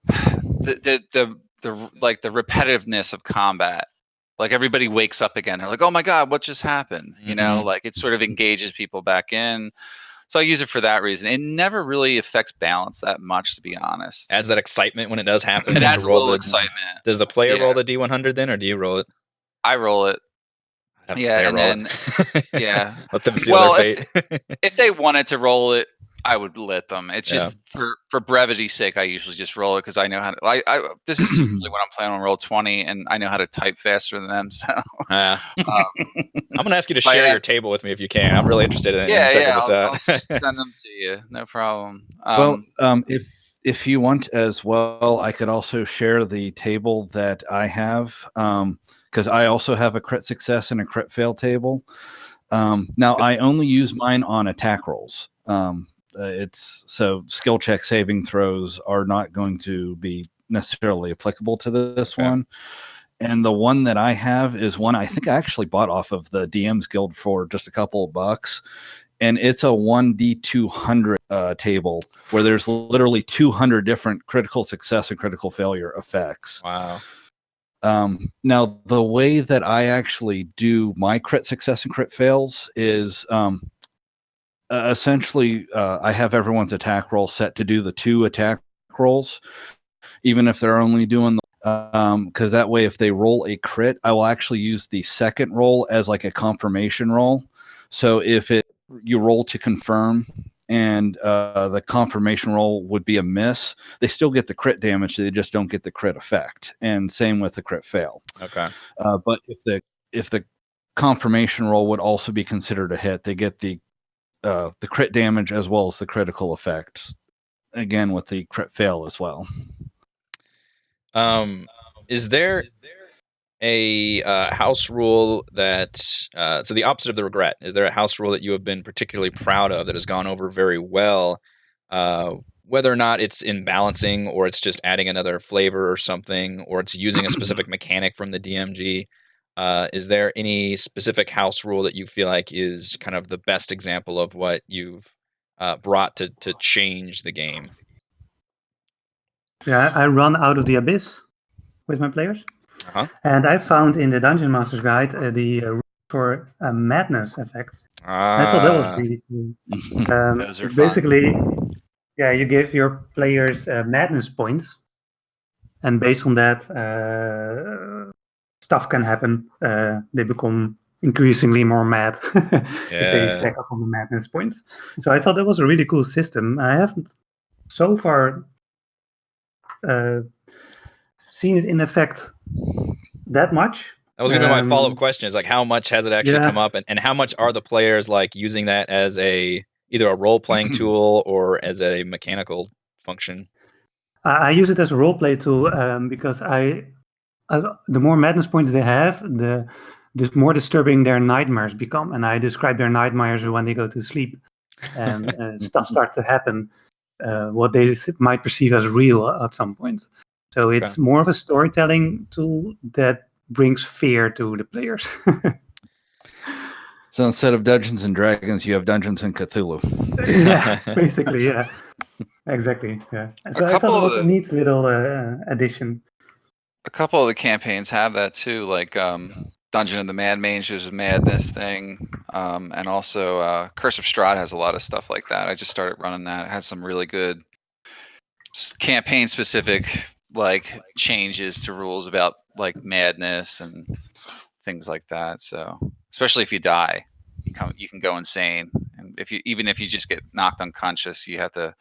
the repetitiveness of combat. Like everybody wakes up again. They're like, "Oh my god, what just happened?" Like it sort of engages people back in. So I use it for that reason. It never really affects balance that much, to be honest. Adds that excitement when it does happen. It adds a little excitement. Does the player roll the D100 then, or do you roll it? I roll it. And then let them seal their fate. If they wanted to roll it, I would let them. It's just for brevity's sake, I usually just roll it because I know how to. This is usually when I'm playing on roll 20, and I know how to type faster than them. So I'm gonna ask you to share your table with me if you can. I'm really interested in checking this out. I'll send them to you. No problem. If you want as well, I could also share the table that I have because I also have a crit success and a crit fail table. Now I only use mine on attack rolls. It's so skill check saving throws are not going to be necessarily applicable to this one. And the one that I have is one I think I actually bought off of the DM's Guild for just a couple of bucks. And it's a 1D200 table where there's literally 200 different critical success and critical failure effects. Wow. Now, the way that I actually do my crit success and crit fails is essentially I have everyone's attack roll set to do the 2 attack rolls, even if they're only doing because that way if they roll a crit, I will actually use the second roll as like a confirmation roll. So if you roll to confirm and the confirmation roll would be a miss, they still get the crit damage. They just don't get the crit effect. And same with the crit fail. Okay. But if the confirmation roll would also be considered a hit, they get the crit damage as well as the critical effects. Again, with the crit fail as well. Is there a house rule that so the opposite of the regret? Is there a house rule that you have been particularly proud of that has gone over very well? Whether or not it's in balancing, or it's just adding another flavor or something, or it's using a specific mechanic from the DMG. Is there any specific house rule that you feel like is kind of the best example of what you've brought to change the game? Yeah, I run Out of the Abyss with my players. Uh-huh. And I found in the Dungeon Master's Guide the rule for madness effects. I thought that was really cool. Those are it's fun. basically, you give your players madness points. And based on that, stuff can happen. They become increasingly more mad if they stack up on the madness points. So I thought that was a really cool system. I haven't so far seen it in effect that much. That was going to be my follow-up question, is like, how much has it actually come up, and how much are the players like using that as either a role-playing tool or as a mechanical function? I use it as a role-play tool because the more madness points they have, the more disturbing their nightmares become. And I describe their nightmares when they go to sleep and stuff starts to happen, what they might perceive as real at some point. So it's more of a storytelling tool that brings fear to the players. So instead of Dungeons and Dragons, you have Dungeons and Cthulhu. Yeah, basically, yeah. Exactly, yeah. So I thought it was a neat little addition. A couple of the campaigns have that too, like Dungeon of the Mad Mage is a madness thing, and also Curse of Strahd has a lot of stuff like that. I just started running that. It has some really good campaign-specific like changes to rules about like madness and things like that. So especially if you die, you can go insane, and even if you just get knocked unconscious, you have to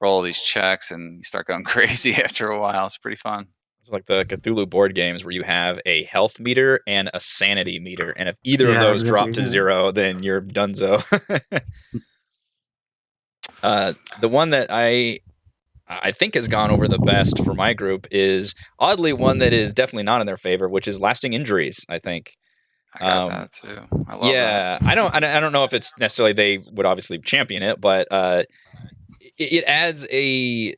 roll these checks and you start going crazy after a while. It's pretty fun. It's like the Cthulhu board games where you have a health meter and a sanity meter, and if either of those drop to zero, then you're donezo. The one that I think has gone over the best for my group is oddly one that is definitely not in their favor, which is lasting injuries. I think. I got that too. I love that. I don't know if it's necessarily they would obviously champion it, but it adds a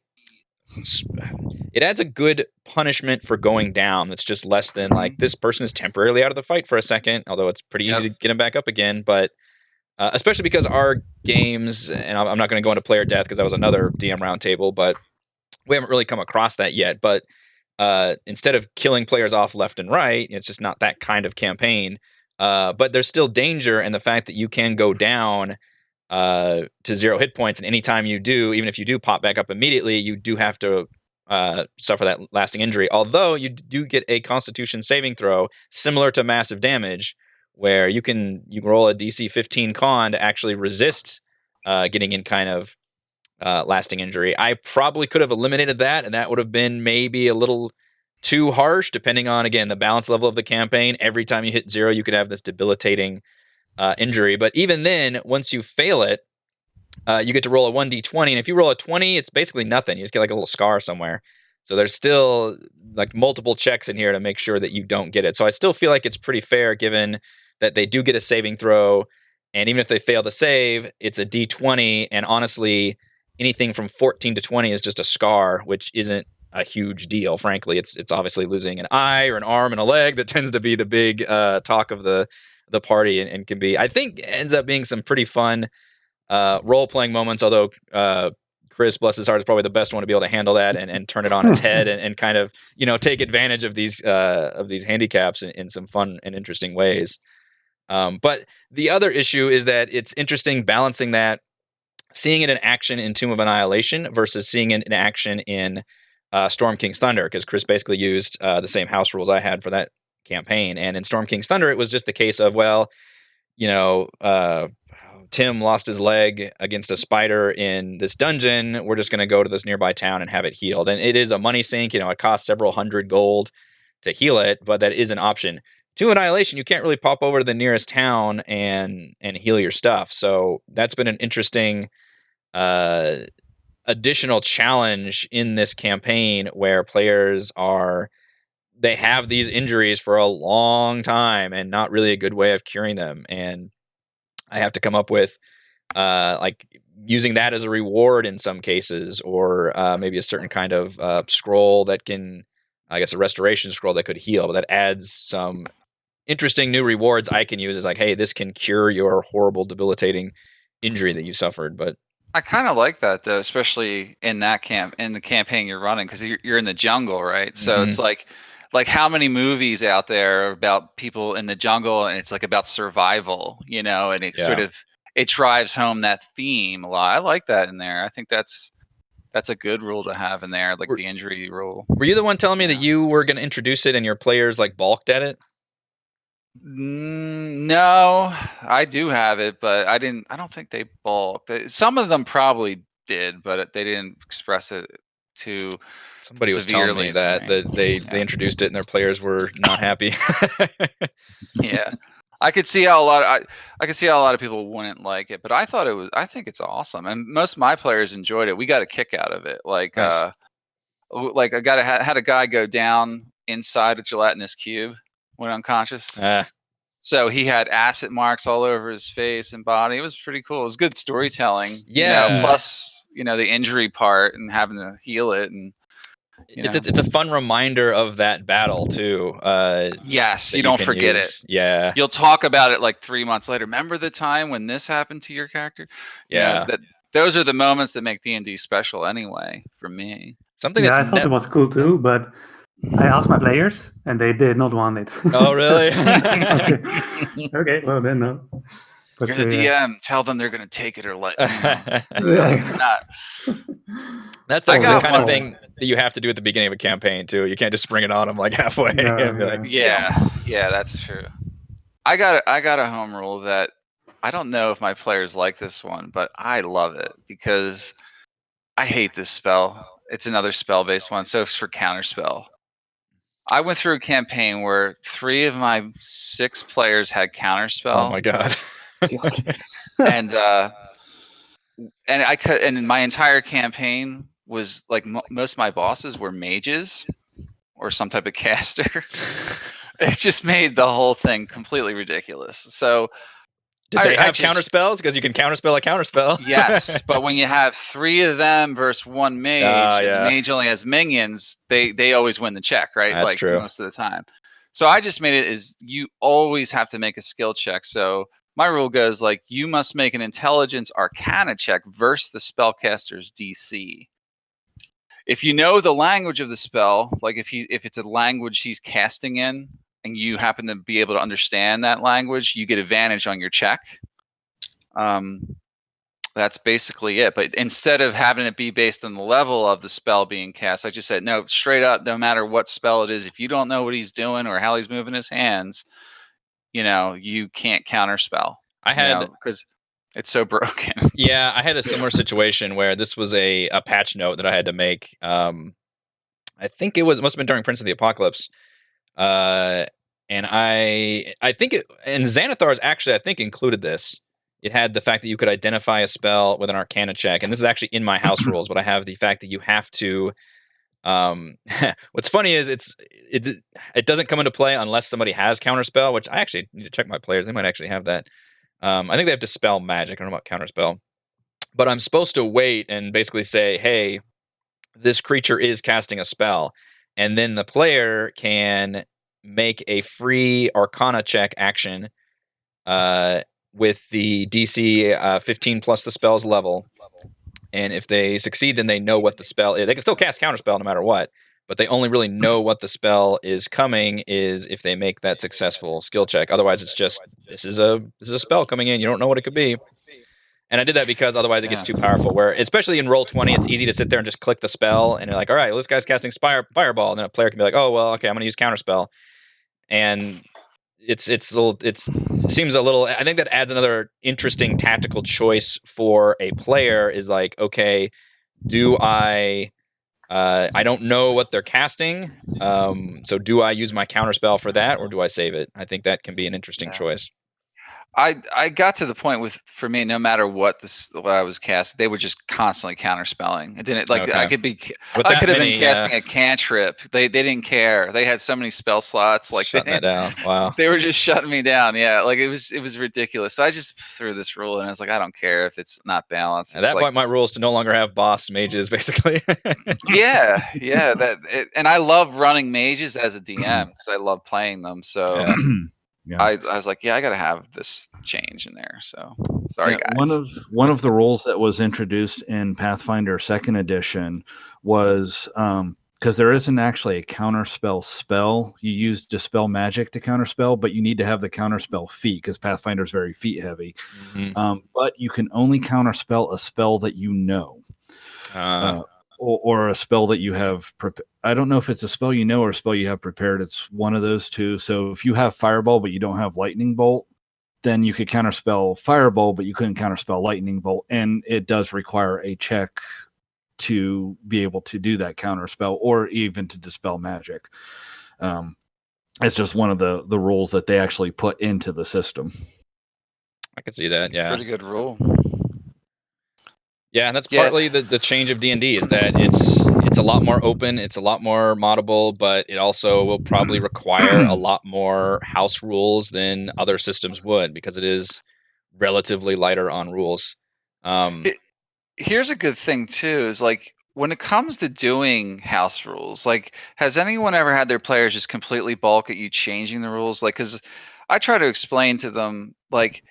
good punishment for going down. That's just less than like this person is temporarily out of the fight for a second, although it's pretty easy to get him back up again. But especially because our games, and I'm not going to go into player death because that was another DM roundtable, but we haven't really come across that yet. But instead of killing players off left and right, it's just not that kind of campaign. But there's still danger, and the fact that you can go down to 0 hit points, and anytime you do, even if you do pop back up immediately, you do have to suffer that lasting injury. Although you do get a Constitution saving throw similar to massive damage, where you can roll a DC 15 con to actually resist getting in kind of lasting injury. I probably could have eliminated that, and that would have been maybe a little too harsh, depending on, again, the balance level of the campaign. Every time you hit 0, you could have this debilitating injury. But even then, once you fail it, you get to roll a 1d20, and if you roll a 20, it's basically nothing. You just get like a little scar somewhere. So there's still like multiple checks in here to make sure that you don't get it. So I still feel like it's pretty fair, given that they do get a saving throw, and even if they fail to save, it's a d20, and honestly, anything from 14 to 20 is just a scar, which isn't a huge deal, frankly. It's obviously losing an eye or an arm and a leg that tends to be the big talk of the party, and can be, I think, ends up being some pretty fun role-playing moments, although Chris, bless his heart, is probably the best one to be able to handle that and turn it on its head and kind of, take advantage of these handicaps in some fun and interesting ways. But the other issue is that it's interesting balancing that, seeing it in action in Tomb of Annihilation versus seeing it in action in Storm King's Thunder, because Chris basically used the same house rules I had for that campaign. And in Storm King's Thunder, it was just the case of, Tim lost his leg against a spider in this dungeon. We're just going to go to this nearby town and have it healed. And it is a money sink. It costs several hundred gold to heal it, but that is an option. To Annihilation, you can't really pop over to the nearest town and heal your stuff. So that's been an interesting additional challenge in this campaign where players they have these injuries for a long time and not really a good way of curing them. And I have to come up with like using that as a reward in some cases, or maybe a certain kind of scroll that can, I guess, a restoration scroll that could heal, but that adds some interesting new rewards I can use. As like, hey, this can cure your horrible, debilitating injury that you suffered. But I kind of like that though, especially in the campaign you're running, because you're in the jungle, right? So it's like how many movies out there about people in the jungle, and it's like about survival, and it sort of it drives home that theme a lot. I like that in there. I think that's a good rule to have in there, like the injury rule. Were you the one telling me that you were going to introduce it and your players like balked at it? No, I do have it, but I don't think they balked. Some of them probably did, but they didn't express it too. Somebody was telling me that they introduced it and their players were not happy. Yeah, I could see how a lot of people wouldn't like it, but I think it's awesome, and most of my players enjoyed it. We got a kick out of it. Like, nice. Like I had a guy go down inside a gelatinous cube, went unconscious. So he had acid marks all over his face and body. It was pretty cool. It was good storytelling. Yeah. Plus, the injury part and having to heal it, and it's a fun reminder of that battle too. Yes, you don't forget it. Yeah. You'll talk about it like 3 months later. Remember the time when this happened to your character? Yeah. Those are the moments that make D&D special anyway, for me. I thought it was cool too, but I asked my players, and they did not want it. Oh, really? Okay, well then no. But, you're the DM. Tell them they're going to take it or let not. That's the kind of thing that you have to do at the beginning of a campaign too. You can't just spring it on them like halfway. Yeah, that's true. I got a home rule that I don't know if my players like this one, but I love it because I hate this spell. It's another spell-based one, so it's for counterspell. I went through a campaign where 3 of my 6 players had counterspell. Oh my god! and my entire campaign was like most of my bosses were mages or some type of caster. It just made the whole thing completely ridiculous. So did they have counterspells? Because you can counterspell a counterspell. Yes, but when you have 3 of them versus 1 mage, and the mage only has minions, they always win the check, right? That's true. Most of the time. So I just made it is you always have to make a skill check. So my rule goes like you must make an intelligence arcana check versus the spellcaster's DC. If you know the language of the spell, like if it's a language he's casting in, and you happen to be able to understand that language, you get advantage on your check. That's basically it. But instead of having it be based on the level of the spell being cast, I just said, no, straight up, no matter what spell it is, if you don't know what he's doing or how he's moving his hands, you can't counterspell. Because it's so broken. Yeah, I had a similar situation where this was a patch note that I had to make. I think it must have been during Prince of the Apocalypse. And I think and Xanathar's actually, I think, included this. It had the fact that you could identify a spell with an Arcana check, and this is actually in my house rules. But I have the fact that you have to. What's funny is it doesn't come into play unless somebody has Counterspell, which I actually need to check my players. They might actually have that. I think they have Dispel Magic. I don't know about Counterspell, but I'm supposed to wait and basically say, "Hey, this creature is casting a spell," and then the player can make a free Arcana check action with the DC 15 plus the spell's level. And if they succeed, then they know what the spell is. They can still cast Counterspell no matter what, but they only really know what the spell is coming is if they make that successful skill check. Otherwise, it's just, this is a spell coming in. You don't know what it could be. And I did that because otherwise it gets too powerful, where especially in Roll20, it's easy to sit there and just click the spell and you're like, all right, well, this guy's casting Fireball. And then a player can be like, oh, well, okay, I'm going to use Counterspell. And it seems a little. I think that adds another interesting tactical choice for a player. Is like, okay, do I don't know what they're casting, so do I use my counterspell for that, or do I save it? I think that can be an interesting choice. I got to the point for me, no matter what I was casting, they were just constantly counterspelling. It didn't like Okay. I could With have that been many, casting a cantrip. They didn't care. They had so many spell slots. Like shutting that down. Wow. they were just shutting me down. Yeah, like it was ridiculous. So I just threw this rule, and I was like, I don't care if it's not balanced. At that like, point, my rule is to no longer have boss mages, basically. yeah, and I love running mages as a DM because I love playing them. So Yeah. I was like, yeah, I got to have this change in there. So sorry, guys. One of the rules that was introduced in Pathfinder Second Edition was because there isn't actually a counterspell spell. You use dispel magic to counterspell, but you need to have the counterspell feat because Pathfinder is very feat heavy. Mm-hmm. But you can only counterspell a spell that you know. Or a spell that you have I don't know if it's a spell you know or a spell you have prepared. It's one of those two. So if you have Fireball but you don't have Lightning Bolt, then you could counterspell Fireball, but you couldn't counterspell Lightning Bolt. And it does require a check to be able to do that counterspell or even to dispel magic. It's just one of the rules that they actually put into the system. I could see that. It's a pretty good rule. Yeah, and that's partly the change of D&D is that it's a lot more open, it's a lot more moddable, but it also will probably require a lot more house rules than other systems would because it is relatively lighter on rules. Here's a good thing too is like when it comes to doing house rules, like has anyone ever had their players just completely balk at you changing the rules? Like, because I try to explain to them like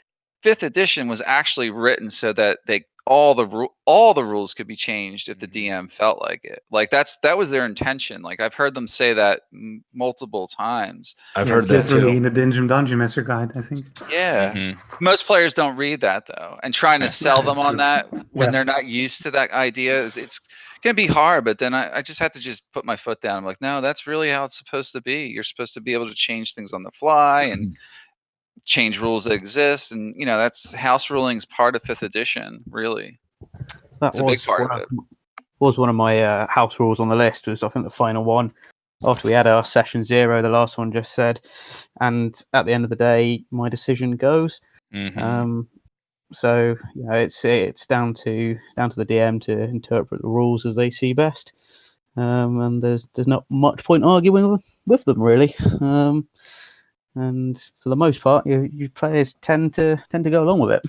5th edition was actually written so that all the rules could be changed if the DM felt like it. Like that was their intention. Like I've heard them say that multiple times. I've heard that too. In the Dungeon Master Guide, I think. Yeah. Mm-hmm. Most players don't read that though, and trying to sell them on that when Yeah. they're not used to that idea it's gonna be hard. But then I just have to just put my foot down. I'm like, no, that's really how it's supposed to be. You're supposed to be able to change things on the fly and change rules that exist, and that's house ruling's part of 5th edition. Really, it's a big part of it. Was one of my house rules on the list. Was I think the final one after we had our session 0. The last one just said, and at the end of the day, my decision goes. Mm-hmm. So it's down to the DM to interpret the rules as they see best, and there's not much point arguing with them really. And for the most part, you players tend to go along with it.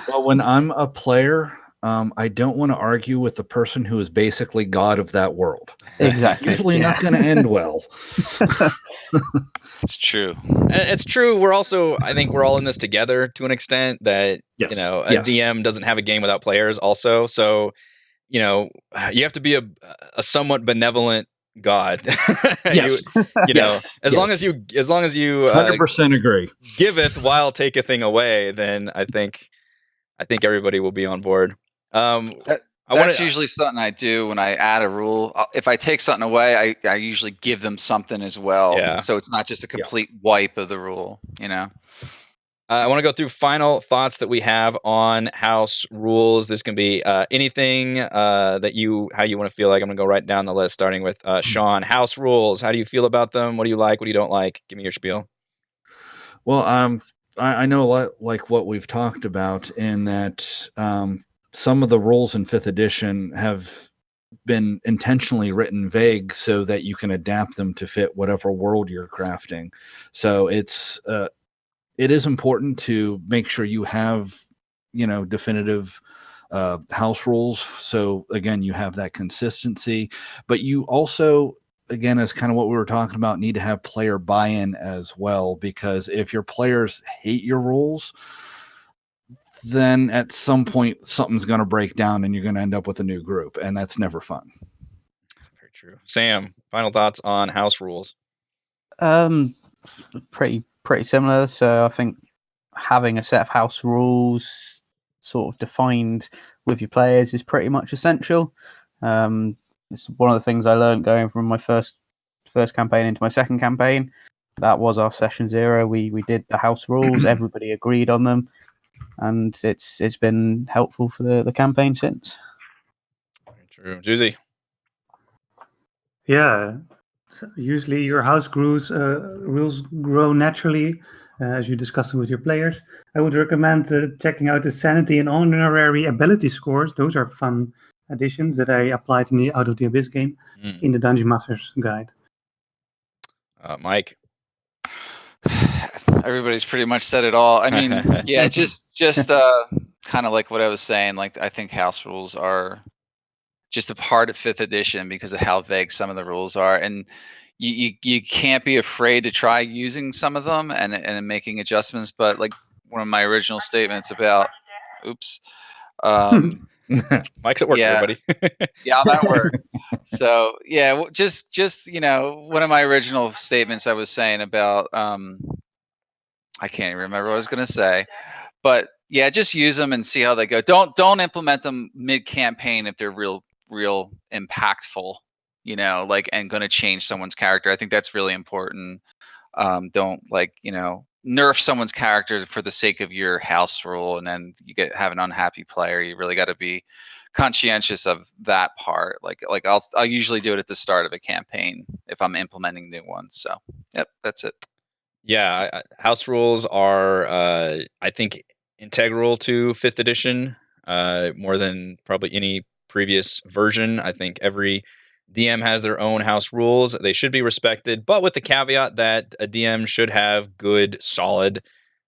Well, when I'm a player, I don't want to argue with the person who is basically God of that world. Exactly. It's usually not going to end well. It's true. It's true. I think we're all in this together to an extent that, a DM doesn't have a game without players also. So, you have to be a somewhat benevolent God. Yes. As long as you 100% agree. Giveth while taketh away, then I think everybody will be on board. That's usually something I do when I add a rule. If I take something away, I usually give them something as well. Yeah. So it's not just a complete wipe of the rule, I want to go through final thoughts that we have on house rules. This can be anything how you want to feel like. I'm going to go right down the list, starting with Sean. House rules. How do you feel about them? What do you like? What do you don't like? Give me your spiel. Well, I know a lot like what we've talked about in that some of the rules in 5th edition have been intentionally written vague so that you can adapt them to fit whatever world you're crafting. So it is important to make sure you have, definitive house rules. So again, you have that consistency, but you also, again, as kind of what we were talking about, need to have player buy-in as well, because if your players hate your rules, then at some point something's going to break down and you're going to end up with a new group, and that's never fun. Very true. Sam, final thoughts on house rules? Pretty similar. So I think having a set of house rules sort of defined with your players is pretty much essential. It's one of the things I learned going from my first campaign into my second campaign. that was our session 0. We did the house rules. Everybody agreed on them, and it's been helpful for the campaign since. True. Juicy. Yeah. So usually your house rules grow naturally as you discuss them with your players. I would recommend checking out the sanity and honorary ability scores. Those are fun additions that I applied in the Out of the Abyss game in the Dungeon Master's Guide. Mike. Everybody's pretty much said it all. I mean, yeah, just kind of like what I was saying. Like, I think house rules are just a part of 5th edition because of how vague some of the rules are, and you can't be afraid to try using some of them and making adjustments. But like one of my original statements about, Mike's at work, yeah, everybody. yeah, I'm at work. So yeah, just one of my original statements I was saying about I can't even remember what I was gonna say, but yeah, just use them and see how they go. Don't implement them mid campaign if they're real impactful, like, and going to change someone's character. I think that's really important. Don't nerf someone's character for the sake of your house rule, and then you have an unhappy player. You really got to be conscientious of that part. Like I'll usually do it at the start of a campaign if I'm implementing new ones. So yep, that's it. Yeah, house rules are, I think, integral to 5th edition more than probably any previous version. I think every DM has their own house rules. They should be respected, but with the caveat that a DM should have good, solid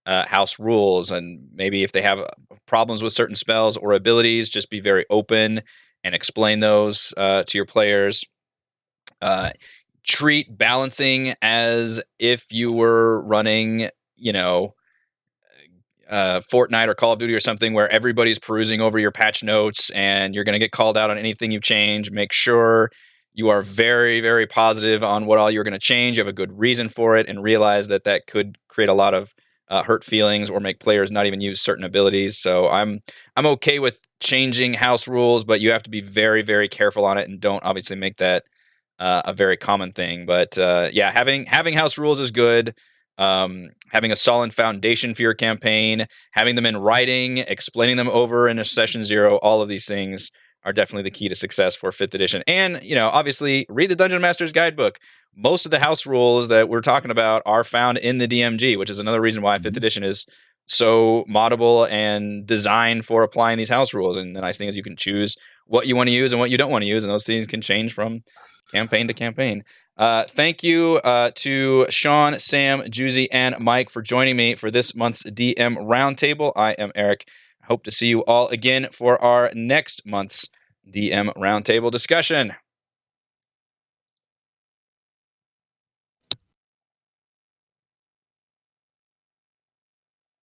house rules. And maybe if they have problems with certain spells or abilities, just be very open and explain those to your players. Treat balancing as if you were running, Fortnite or Call of Duty or something where everybody's perusing over your patch notes and you're going to get called out on anything you change. Make sure you are very, very positive on what all you're going to change. You have a good reason for it, and realize that could create a lot of hurt feelings or make players not even use certain abilities. So I'm okay with changing house rules, but you have to be very, very careful on it, and don't obviously make that a very common thing. But yeah, having house rules is good. Having a solid foundation for your campaign, having them in writing, explaining them over in a session 0, all of these things are definitely the key to success for 5th edition. And, obviously read the Dungeon Master's Guidebook. Most of the house rules that we're talking about are found in the DMG, which is another reason why 5th edition is so moddable and designed for applying these house rules. And the nice thing is you can choose what you want to use and what you don't want to use, and those things can change from campaign to campaign. Thank you to Sean, Sam, Juicy, and Mike for joining me for this month's DM Roundtable. I am Eric. I hope to see you all again for our next month's DM Roundtable discussion.